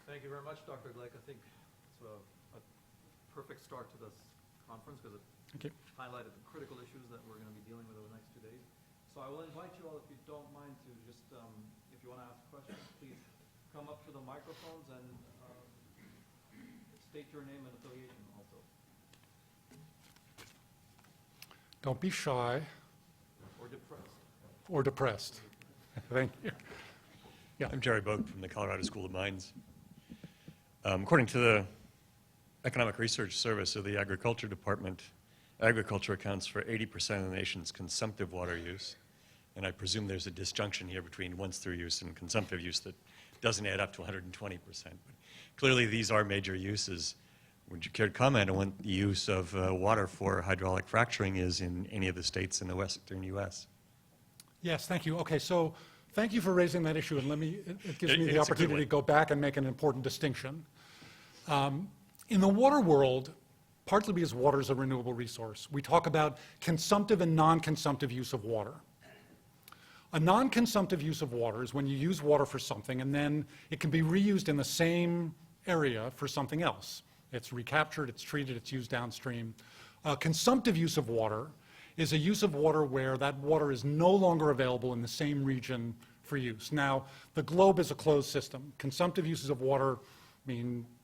Thank you very much, Dr. Gleick. I think it's a perfect start to this conference because it highlighted the critical issues that we're going to be dealing with over the next 2 days. So I will invite you all, if you don't mind, to just, if you want to ask questions, please come up to the microphones and state your name and affiliation also. Don't be shy. Or depressed. Or depressed. Thank you. Yeah. I'm Jerry Bogue from the Colorado School of Mines. According to the Economic Research Service of the Agriculture Department, agriculture accounts for 80% of the nation's consumptive water use. And I presume there's a disjunction here between once-through use and consumptive use that doesn't add up to 120%. But clearly, these are major uses. Would you care to comment on what the use of water for hydraulic fracturing is in any of the states in the western U.S.? Yes, thank you. Okay, so thank you for raising that issue, and it gives me the It's a good opportunity to go back and make an important distinction. In the water world, partly because water is a renewable resource, we talk about consumptive and non-consumptive use of water. A non-consumptive use of water is when you use water for something and then it can be reused in the same area for something else. It's recaptured, it's treated, it's used downstream. Consumptive use of water is a use of water where that water is no longer available in the same region for use. Now, the globe is a closed system. Consumptive uses of water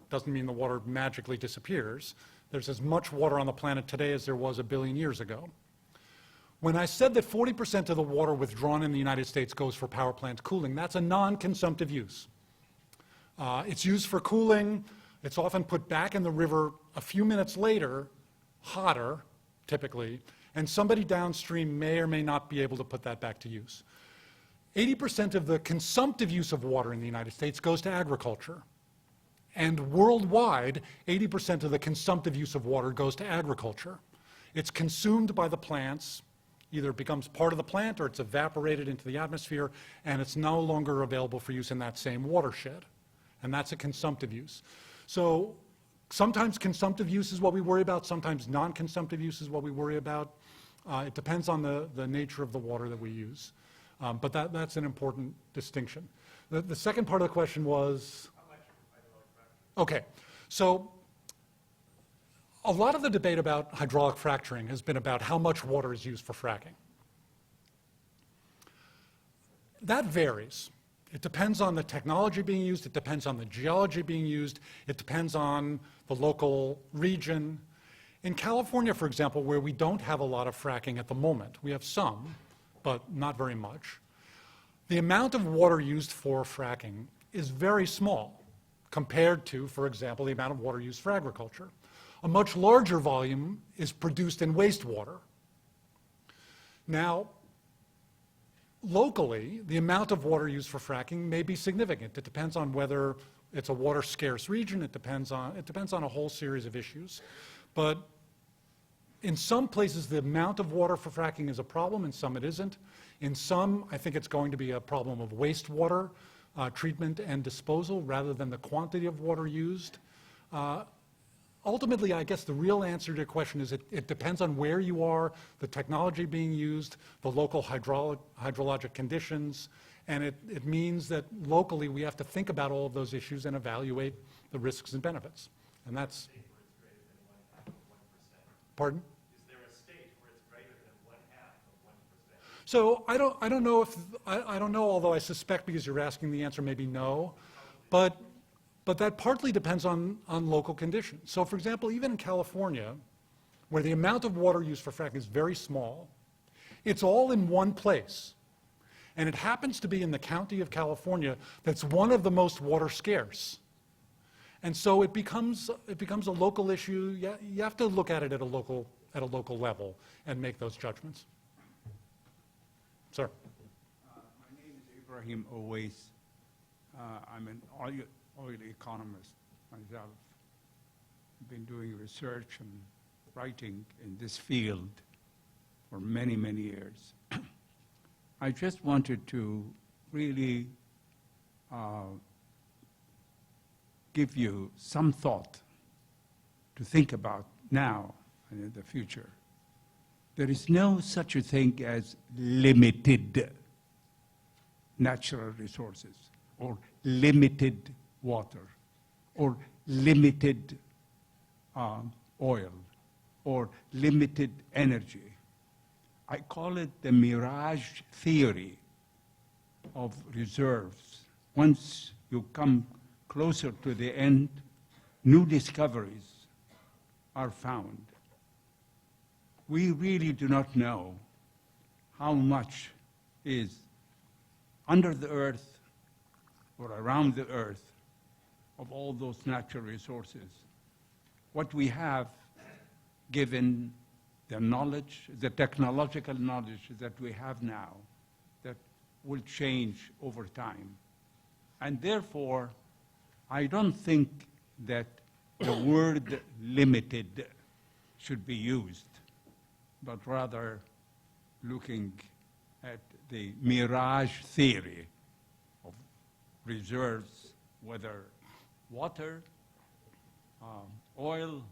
doesn't mean the water magically disappears. There's as much water on the planet today as there was 1 billion years ago. When I said that 40% of the water withdrawn in the United States goes for power plant cooling, that's a non-consumptive use. It's used for cooling. It's often put back in the river a few minutes later, hotter, typically, and somebody downstream may or may not be able to put that back to use. 80% of the consumptive use of water in the United States goes to agriculture. And worldwide, 80% of the consumptive use of water goes to agriculture. It's consumed by the plants, either it becomes part of the plant or it's evaporated into the atmosphere, and it's no longer available for use in that same watershed. And that's a consumptive use. So sometimes consumptive use is what we worry about, sometimes non-consumptive use is what we worry about. It depends on the nature of the water that we use. But that's an important distinction. The second part of the question was? Okay, so a lot of the debate about hydraulic fracturing has been about how much water is used for fracking. That varies. It depends on the technology being used, it depends on the geology being used, it depends on the local region. In California, for example, where we don't have a lot of fracking at the moment, we have some, but not very much, the amount of water used for fracking is very small compared to, for example, the amount of water used for agriculture. A much larger volume is produced in wastewater. Now, locally, the amount of water used for fracking may be significant. It depends on whether it's a water-scarce region. It depends on a whole series of issues. But In some places, the amount of water for fracking is a problem, in some it isn't. In some, I think it's going to be a problem of wastewater treatment and disposal rather than the quantity of water used. Ultimately, I guess the real answer to your question is it depends on where you are, the technology being used, the local hydrologic conditions, and it means that locally we have to think about all of those issues and evaluate the risks and benefits. And that's... Pardon? Is there a state where it's greater than 1/2 of 1%? So I don't know if, I don't know, although I suspect because you're asking the answer maybe no, but that partly depends on local conditions. So for example, even in California, where the amount of water used for fracking is very small, it's all in one place. And it happens to be in the county of California that's one of the most water scarce. And so it becomes a local issue. You have to look at it at a local level and make those judgments. Sir. My name is Ibrahim Owais. I'm an oil economist myself. I've been doing research and writing in this field for many, many years. I just wanted to really give you some thought to think about now and in the future. There is no such a thing as limited natural resources or limited water or limited oil or limited energy. I call it the Mirage theory of reserves. Once you come closer to the end, new discoveries are found. We really do not know how much is under the earth or around the earth of all those natural resources. What we have, given the knowledge, the technological knowledge that we have now, that will change over time. And therefore, I don't think that the word limited should be used, but rather looking at the Mirage theory of reserves, whether water, oil,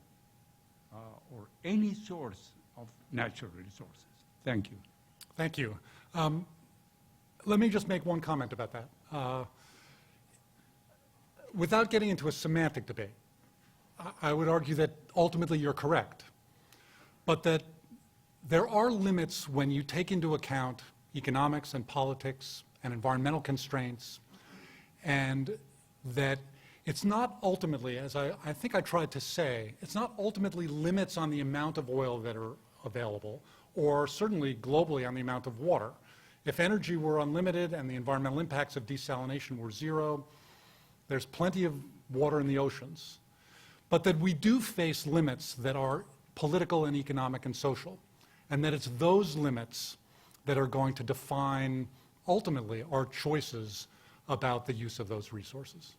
or any source of natural resources. Thank you. Thank you. Let me just make one comment about that. Without getting into a semantic debate, I would argue that ultimately you're correct, but that there are limits when you take into account economics and politics and environmental constraints, and that it's not ultimately, as I think I tried to say, it's not ultimately limits on the amount of oil that are available, or certainly globally on the amount of water. If energy were unlimited and the environmental impacts of desalination were zero, there's plenty of water in the oceans. But that we do face limits that are political and economic and social, and that it's those limits that are going to define, ultimately, our choices about the use of those resources.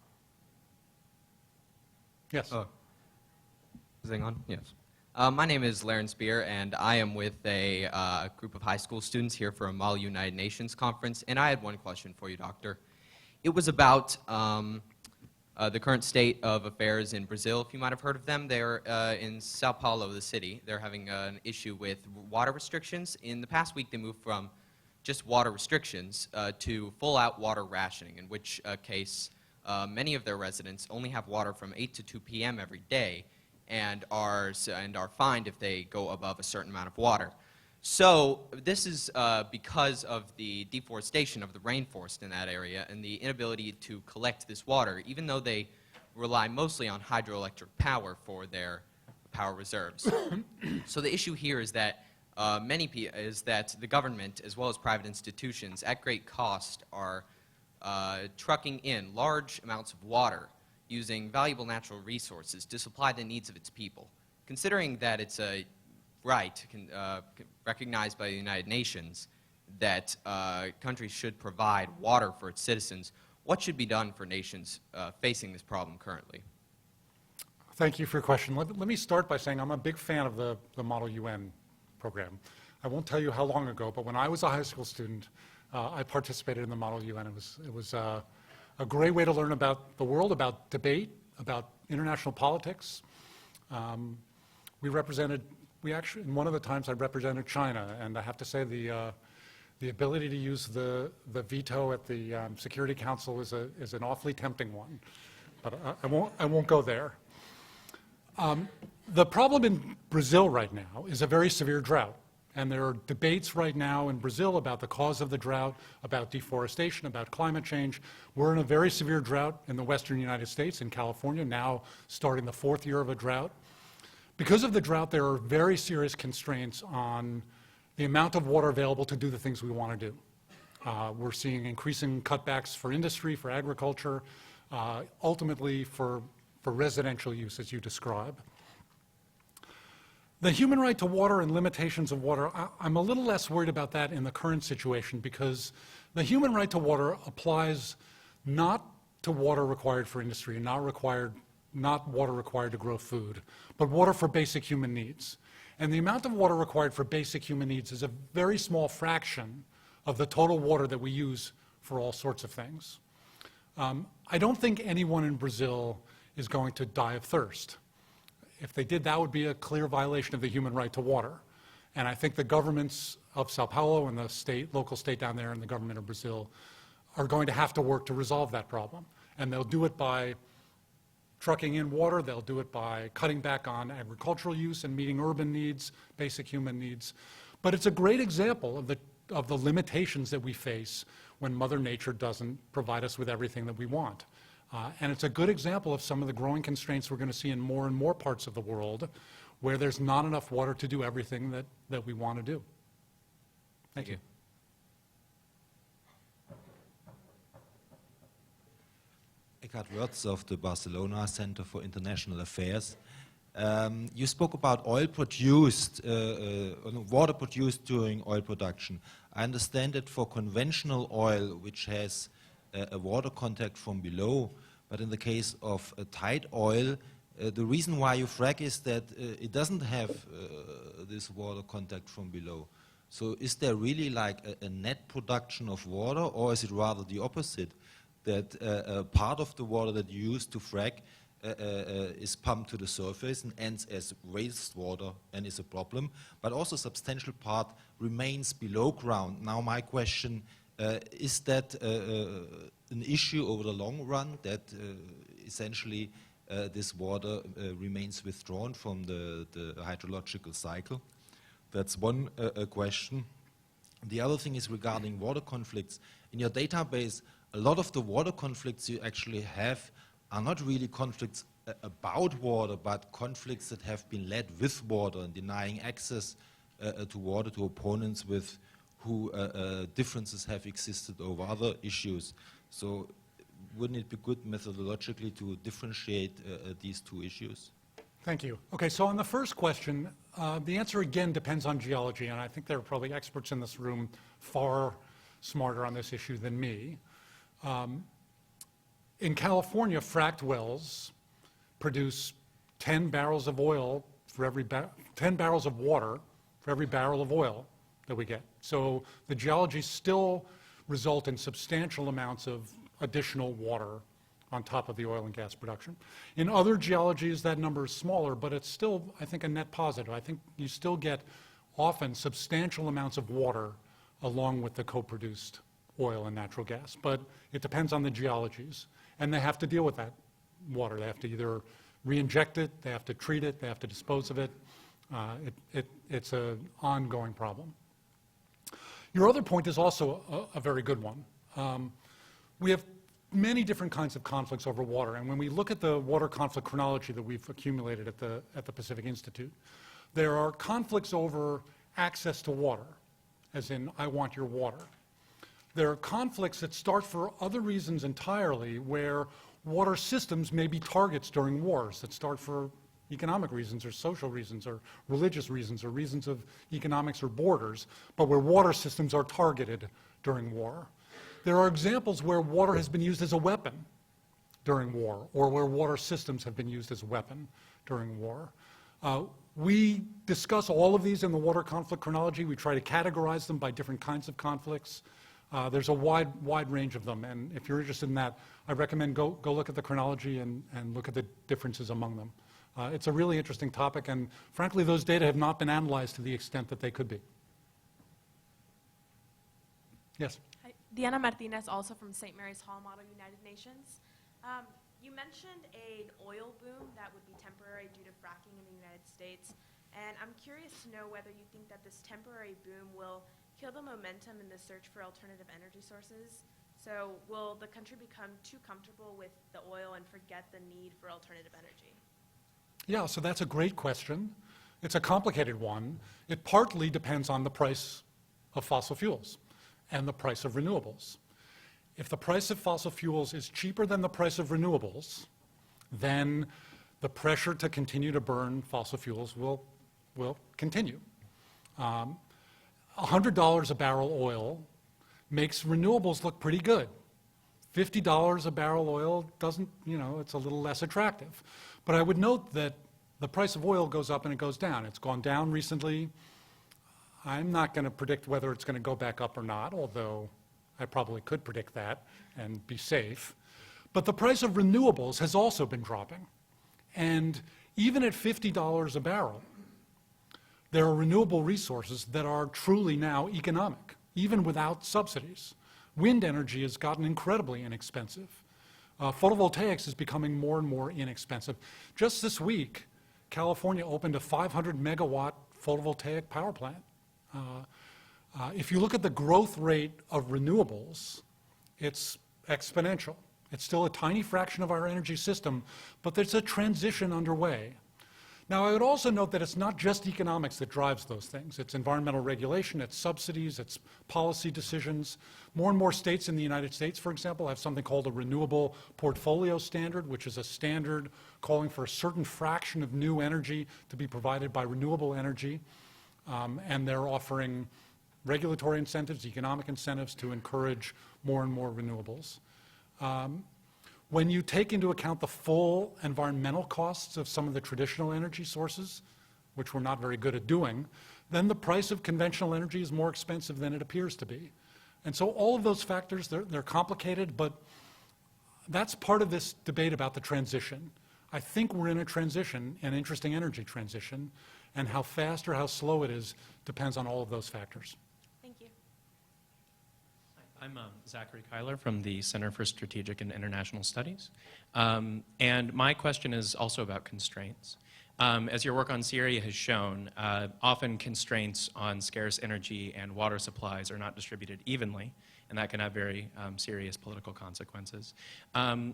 Yes? Is it on? Yes. My name is Laren Spear, and I am with a group of high school students here for a Mali United Nations conference, and I had one question for you, Doctor. It was about the current state of affairs in Brazil, if you might have heard of them. They're in Sao Paulo, the city. They're having an issue with water restrictions. In the past week, they moved from just water restrictions to full-out water rationing, in which case many of their residents only have water from 8 to 2 p.m. every day and are fined if they go above a certain amount of water. So this is because of the deforestation of the rainforest in that area and the inability to collect this water, even though they rely mostly on hydroelectric power for their power reserves. So the issue here is that the government, as well as private institutions, at great cost, are trucking in large amounts of water using valuable natural resources to supply the needs of its people. Considering that it's a right recognized by the United Nations that countries should provide water for its citizens, what should be done for nations facing this problem currently? Thank you for your question. Let me start by saying I'm a big fan of the Model UN program. I won't tell you how long ago, but when I was a high school student, I participated in the Model UN. It was a great way to learn about the world, about debate, about international politics. We actually, in one of the times I represented China, and I have to say the ability to use the veto at the Security Council is an awfully tempting one, but I won't go there. The problem in Brazil right now is a very severe drought, and there are debates right now in Brazil about the cause of the drought, about deforestation, about climate change. We're in a very severe drought in the western United States, in California, now starting the 4th year of a drought. Because of the drought, there are very serious constraints on the amount of water available to do the things we want to do. We're seeing increasing cutbacks for industry, for agriculture, ultimately for residential use, as you describe. The human right to water and limitations of water, I'm a little less worried about that in the current situation, because the human right to water applies not to water required for industry, not water required to grow food, but water for basic human needs. And the amount of water required for basic human needs is a very small fraction of the total water that we use for all sorts of things. I don't think anyone in Brazil is going to die of thirst. If they did, that would be a clear violation of the human right to water. And I think the governments of Sao Paulo and the local state down there and the government of Brazil are going to have to work to resolve that problem. And they'll do it by trucking in water, they'll do it by cutting back on agricultural use and meeting urban needs, basic human needs. But it's a great example of the limitations that we face when Mother Nature doesn't provide us with everything that we want. And it's a good example of some of the growing constraints we're going to see in more and more parts of the world where there's not enough water to do everything that we want to do. Thank you. Eckhard Wirtz of the Barcelona Center for International Affairs. You spoke about water produced during oil production. I understand that for conventional oil, which has a water contact from below, but in the case of tight oil, the reason why you frack is that it doesn't have this water contact from below. So is there really like a net production of water, or is it rather the opposite, that part of the water that you use to frack is pumped to the surface and ends as wastewater and is a problem, but also a substantial part remains below ground? Now my question, is that an issue over the long run, that essentially this water remains withdrawn from the hydrological cycle? That's one question. The other thing is regarding water conflicts. In your database, a lot of the water conflicts you actually have are not really conflicts about water, but conflicts that have been led with water and denying access to water to opponents with who differences have existed over other issues. So wouldn't it be good methodologically to differentiate these two issues? Thank you. Okay, so on the first question, the answer again depends on geology, and I think there are probably experts in this room far smarter on this issue than me. In California, fracked wells produce 10 barrels of oil for every 10 barrels of water for every barrel of oil that we get. So the geologies still result in substantial amounts of additional water on top of the oil and gas production. In other geologies, that number is smaller, but it's still, I think, a net positive. I think you still get often substantial amounts of water along with the co-produced oil and natural gas. But it depends on the geologies, and they have to deal with that water. They have to either re-inject it, they have to treat it, they have to dispose of it. It's an ongoing problem. Your other point is also a very good one. We have many different kinds of conflicts over water, and when we look at the water conflict chronology that we've accumulated at the Pacific Institute, there are conflicts over access to water, as in, I want your water. There are conflicts that start for other reasons entirely, where water systems may be targets during wars that start for economic reasons or social reasons or religious reasons or reasons of economics or borders, but where water systems are targeted during war. There are examples where water has been used as a weapon during war, or where water systems have been used as a weapon during war. We discuss all of these in the water conflict chronology. We try to categorize them by different kinds of conflicts. There's a wide range of them, and if you're interested in that, I recommend go look at the chronology and look at the differences among them. It's a really interesting topic, and frankly, those data have not been analyzed to the extent that they could be. Yes? Hi, Diana Martinez, also from St. Mary's Hall Model United Nations. You mentioned an oil boom that would be temporary due to fracking in the United States, and I'm curious to know whether you think that this temporary boom will kill the momentum in the search for alternative energy sources. So will the country become too comfortable with the oil and forget the need for alternative energy? Yeah, so that's a great question. It's a complicated one. It partly depends on the price of fossil fuels and the price of renewables. If the price of fossil fuels is cheaper than the price of renewables, then the pressure to continue to burn fossil fuels will continue. $100 a barrel oil makes renewables look pretty good. $50 a barrel oil doesn't, it's a little less attractive. But I would note that the price of oil goes up and it goes down. It's gone down recently. I'm not going to predict whether it's going to go back up or not, although I probably could predict that and be safe. But the price of renewables has also been dropping. And even at $50 a barrel, there are renewable resources that are truly now economic, even without subsidies. Wind energy has gotten incredibly inexpensive. Photovoltaics is becoming more and more inexpensive. Just this week, California opened a 500 megawatt photovoltaic power plant. If you look at the growth rate of renewables, it's exponential. It's still a tiny fraction of our energy system, but there's a transition underway. Now, I would also note that it's not just economics that drives those things. It's environmental regulation, it's subsidies, it's policy decisions. More and more states in the United States, for example, have something called a Renewable Portfolio Standard, which is a standard calling for a certain fraction of new energy to be provided by renewable energy. And they're offering regulatory incentives, economic incentives to encourage more and more renewables. When you take into account the full environmental costs of some of the traditional energy sources, which we're not very good at doing, then the price of conventional energy is more expensive than it appears to be. And so all of those factors, they're complicated, but that's part of this debate about the transition. I think we're in a transition, an interesting energy transition, and how fast or how slow it is depends on all of those factors. Thank you. I'm Zachary Kyler from the Center for Strategic and International Studies. And my question is also about constraints. As your work on Syria has shown, often constraints on scarce energy and water supplies are not distributed evenly, and that can have very serious political consequences.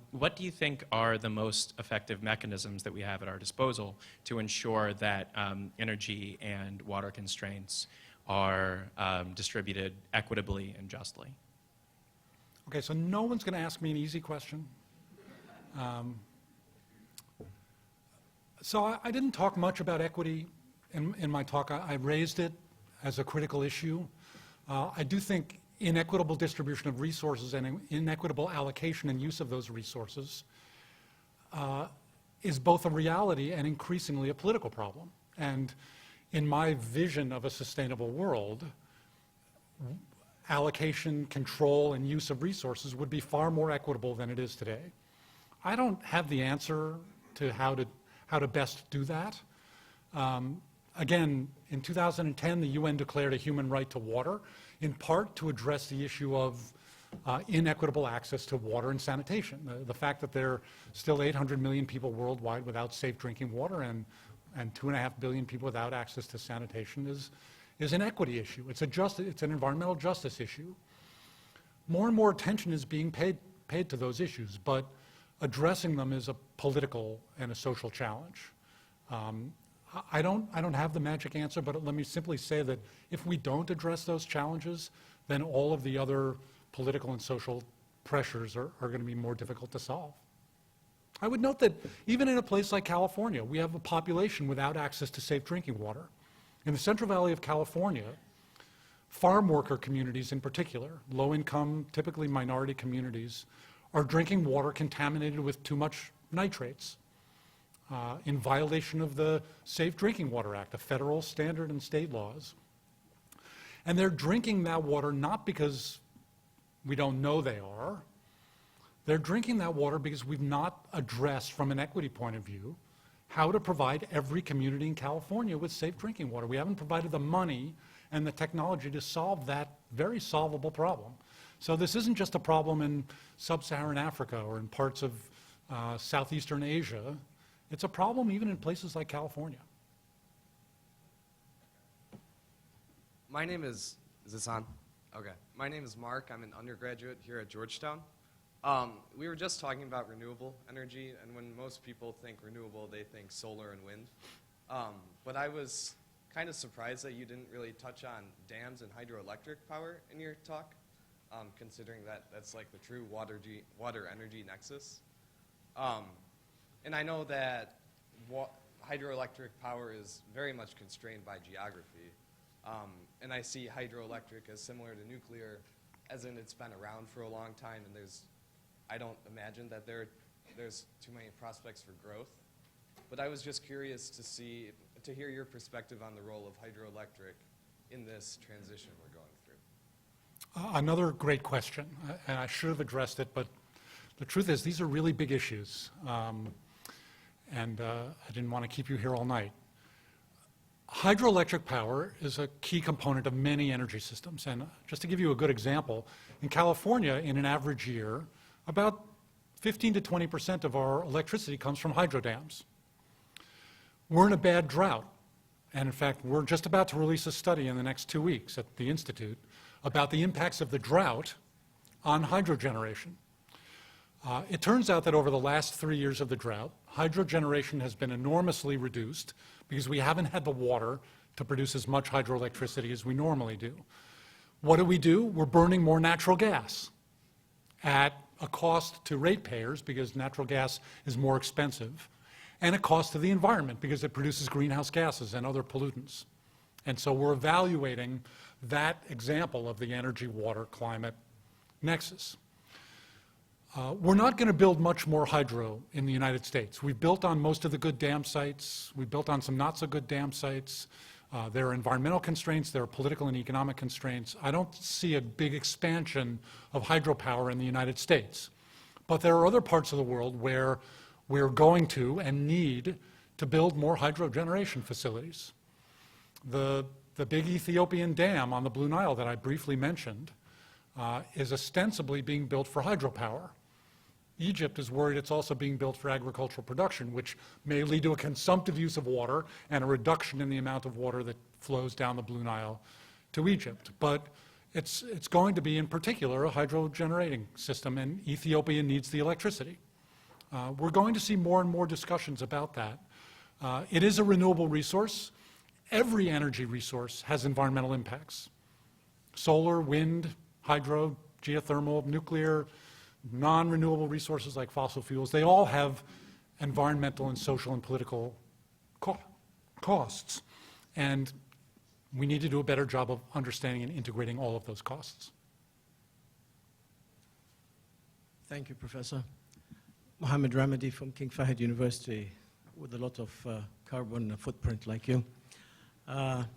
What do you think are the most effective mechanisms that we have at our disposal to ensure that energy and water constraints are distributed equitably and justly? Okay, so no one's going to ask me an easy question. So I didn't talk much about equity in my talk. I raised it as a critical issue. I do think inequitable distribution of resources and inequitable allocation and use of those resources is both a reality and increasingly a political problem. And in my vision of a sustainable world, allocation, control, and use of resources would be far more equitable than it is today. I don't have the answer to how to best do that. Again, in 2010, the UN declared a human right to water, in part to address the issue of inequitable access to water and sanitation. The fact that there are still 800 million people worldwide without safe drinking water and 2.5 billion people without access to sanitation is an equity issue. It's an environmental justice issue. More and more attention is being paid to those issues, but addressing them is a political and a social challenge. I don't have the magic answer, but let me simply say that if we don't address those challenges, then all of the other political and social pressures are going to be more difficult to solve. I would note that even in a place like California, we have a population without access to safe drinking water. In the Central Valley of California, farm worker communities in particular, low-income, typically minority communities, are drinking water contaminated with too much nitrates in violation of the Safe Drinking Water Act, a federal standard and state laws. And they're drinking that water not because we don't know they are. They're drinking that water because we've not addressed, from an equity point of view, how to provide every community in California with safe drinking water. We haven't provided the money and the technology to solve that very solvable problem. So this isn't just a problem in sub-Saharan Africa or in parts of Southeastern Asia. It's a problem even in places like California. My name is this on? Okay. My name is Mark. I'm an undergraduate here at Georgetown. We were just talking about renewable energy, and when most people think renewable, they think solar and wind. But I was kind of surprised that you didn't really touch on dams and hydroelectric power in your talk, considering that that's like the true water energy nexus. And I know that hydroelectric power is very much constrained by geography. And I see hydroelectric as similar to nuclear, as in it's been around for a long time, and I don't imagine that there's too many prospects for growth. But I was just curious to hear your perspective on the role of hydroelectric in this transition we're going through. Another great question, and I should have addressed it, but the truth is these are really big issues, and I didn't want to keep you here all night. Hydroelectric power is a key component of many energy systems, and just to give you a good example, in California, in an average year, about 15 to 20% of our electricity comes from hydro dams. We're in a bad drought, and in fact, we're just about to release a study in the next 2 weeks at the Institute about the impacts of the drought on hydro generation. It turns out that over the last 3 years of the drought, hydro generation has been enormously reduced because we haven't had the water to produce as much hydroelectricity as we normally do. What do? We're burning more natural gas at a cost to ratepayers because natural gas is more expensive, and a cost to the environment because it produces greenhouse gases and other pollutants. And so we're evaluating that example of the energy, water, climate nexus. We're not going to build much more hydro in the United States. We've built on most of the good dam sites. We've built on some not so good dam sites. There are environmental constraints. There are political and economic constraints. I don't see a big expansion of hydropower in the United States. But there are other parts of the world where we're going to and need to build more hydro generation facilities. The big Ethiopian dam on the Blue Nile that I briefly mentioned is ostensibly being built for hydropower. Egypt is worried it's also being built for agricultural production, which may lead to a consumptive use of water and a reduction in the amount of water that flows down the Blue Nile to Egypt. But it's going to be, in particular, a hydro generating system, and Ethiopia needs the electricity. We're going to see more and more discussions about that. It is a renewable resource. Every energy resource has environmental impacts. Solar, wind, hydro, geothermal, nuclear, non-renewable resources like fossil fuels, they all have environmental and social and political costs. And we need to do a better job of understanding and integrating all of those costs. Thank you, Professor. Mohammed Ramadi from King Fahd University, with a lot of carbon footprint like you. I'm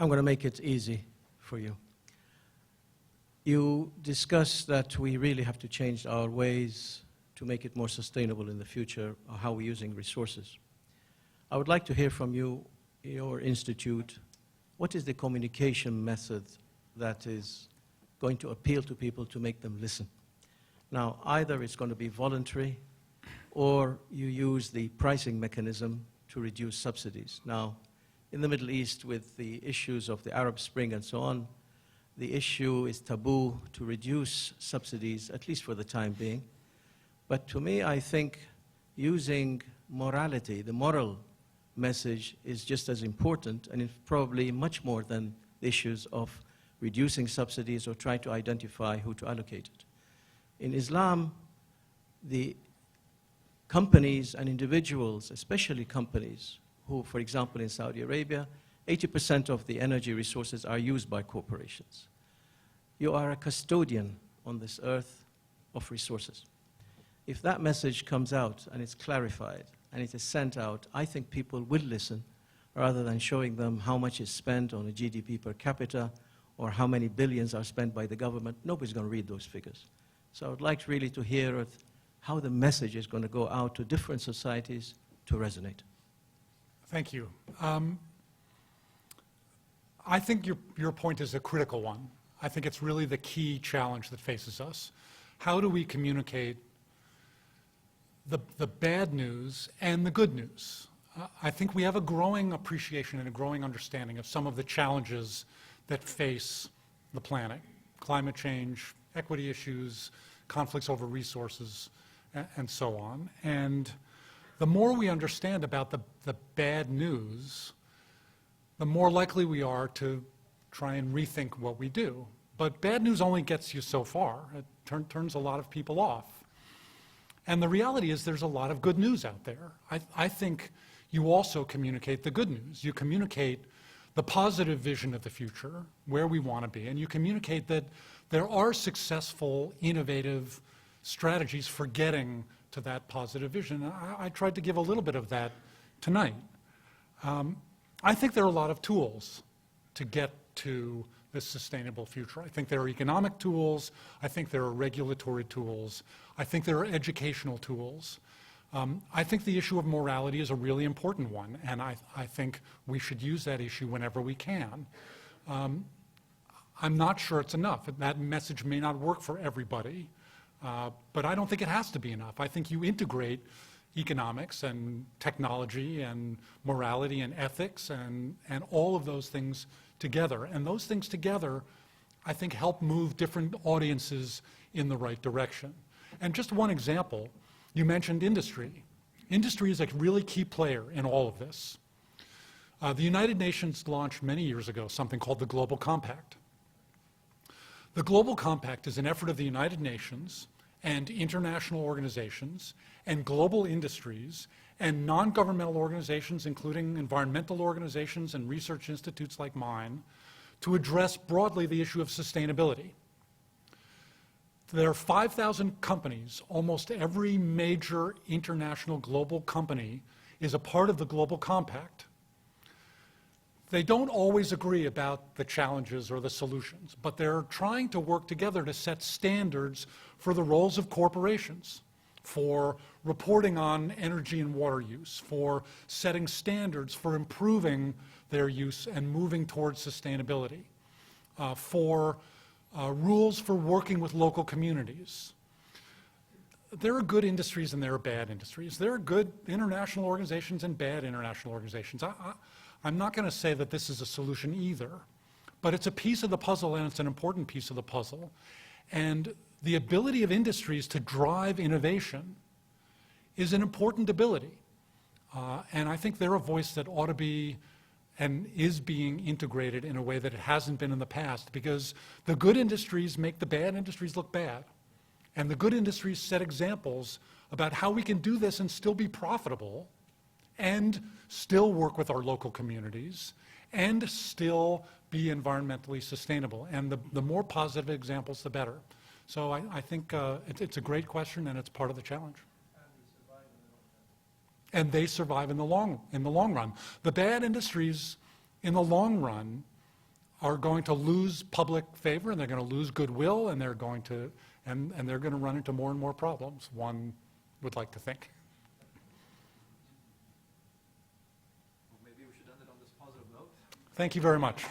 going to make it easy for you. You discussed that we really have to change our ways to make it more sustainable in the future, or how we're using resources. I would like to hear from you, your institute, what is the communication method that is going to appeal to people to make them listen? Now, either it's going to be voluntary, or you use the pricing mechanism to reduce subsidies. Now, in the Middle East, with the issues of the Arab Spring and so on, the issue is taboo to reduce subsidies, at least for the time being. But to me, I think using morality, the moral message, is just as important, and it's probably much more than the issues of reducing subsidies or trying to identify who to allocate it. In Islam, the companies and individuals, especially companies, who, for example, in Saudi Arabia, 80% of the energy resources are used by corporations. You are a custodian on this earth, of resources. If that message comes out and it's clarified and it is sent out, I think people will listen rather than showing them how much is spent on a GDP per capita or how many billions are spent by the government. Nobody's going to read those figures. So I would like really to hear how the message is going to go out to different societies to resonate. Thank you. I think your point is a critical one. I think it's really the key challenge that faces us. How do we communicate the bad news and the good news? I think we have a growing appreciation and a growing understanding of some of the challenges that face the planet: climate change, equity issues, conflicts over resources, and so on. And the more we understand about the bad news, the more likely we are to try and rethink what we do. But bad news only gets you so far. It turns a lot of people off. And the reality is there's a lot of good news out there. I think you also communicate the good news. You communicate the positive vision of the future, where we want to be, and you communicate that there are successful, innovative strategies for getting to that positive vision. I tried to give a little bit of that tonight. I think there are a lot of tools to get to this sustainable future. I think there are economic tools. I think there are regulatory tools. I think there are educational tools. I think the issue of morality is a really important one, and I think we should use that issue whenever we can. I'm not sure it's enough. That message may not work for everybody, but I don't think it has to be enough. I think you integrate economics and technology and morality and ethics and all of those things together. And those things together, I think, help move different audiences in the right direction. And just one example, you mentioned industry. Industry is a really key player in all of this. The United Nations launched many years ago something called the Global Compact. The Global Compact is an effort of the United Nations and international organizations and global industries and non-governmental organizations, including environmental organizations and research institutes like mine, to address broadly the issue of sustainability. There are 5,000 companies. Almost every major international global company is a part of the Global Compact. They don't always agree about the challenges or the solutions, but they're trying to work together to set standards for the roles of corporations, for reporting on energy and water use, for setting standards for improving their use and moving towards sustainability, for rules for working with local communities. There are good industries and there are bad industries. There are good international organizations and bad international organizations. I'm not going to say that this is a solution either, but it's a piece of the puzzle, and it's an important piece of the puzzle. And the ability of industries to drive innovation is an important ability. And I think they're a voice that ought to be and is being integrated in a way that it hasn't been in the past, because the good industries make the bad industries look bad. And the good industries set examples about how we can do this and still be profitable and still work with our local communities and still be environmentally sustainable. And the more positive examples, the better. So I think it's a great question, and it's part of the challenge. And they survive in the long run. The bad industries in the long run are going to lose public favor, and they're going to lose goodwill, and they're going to run into more and more problems, one would like to think. Maybe we should end it on this positive note. Thank you very much.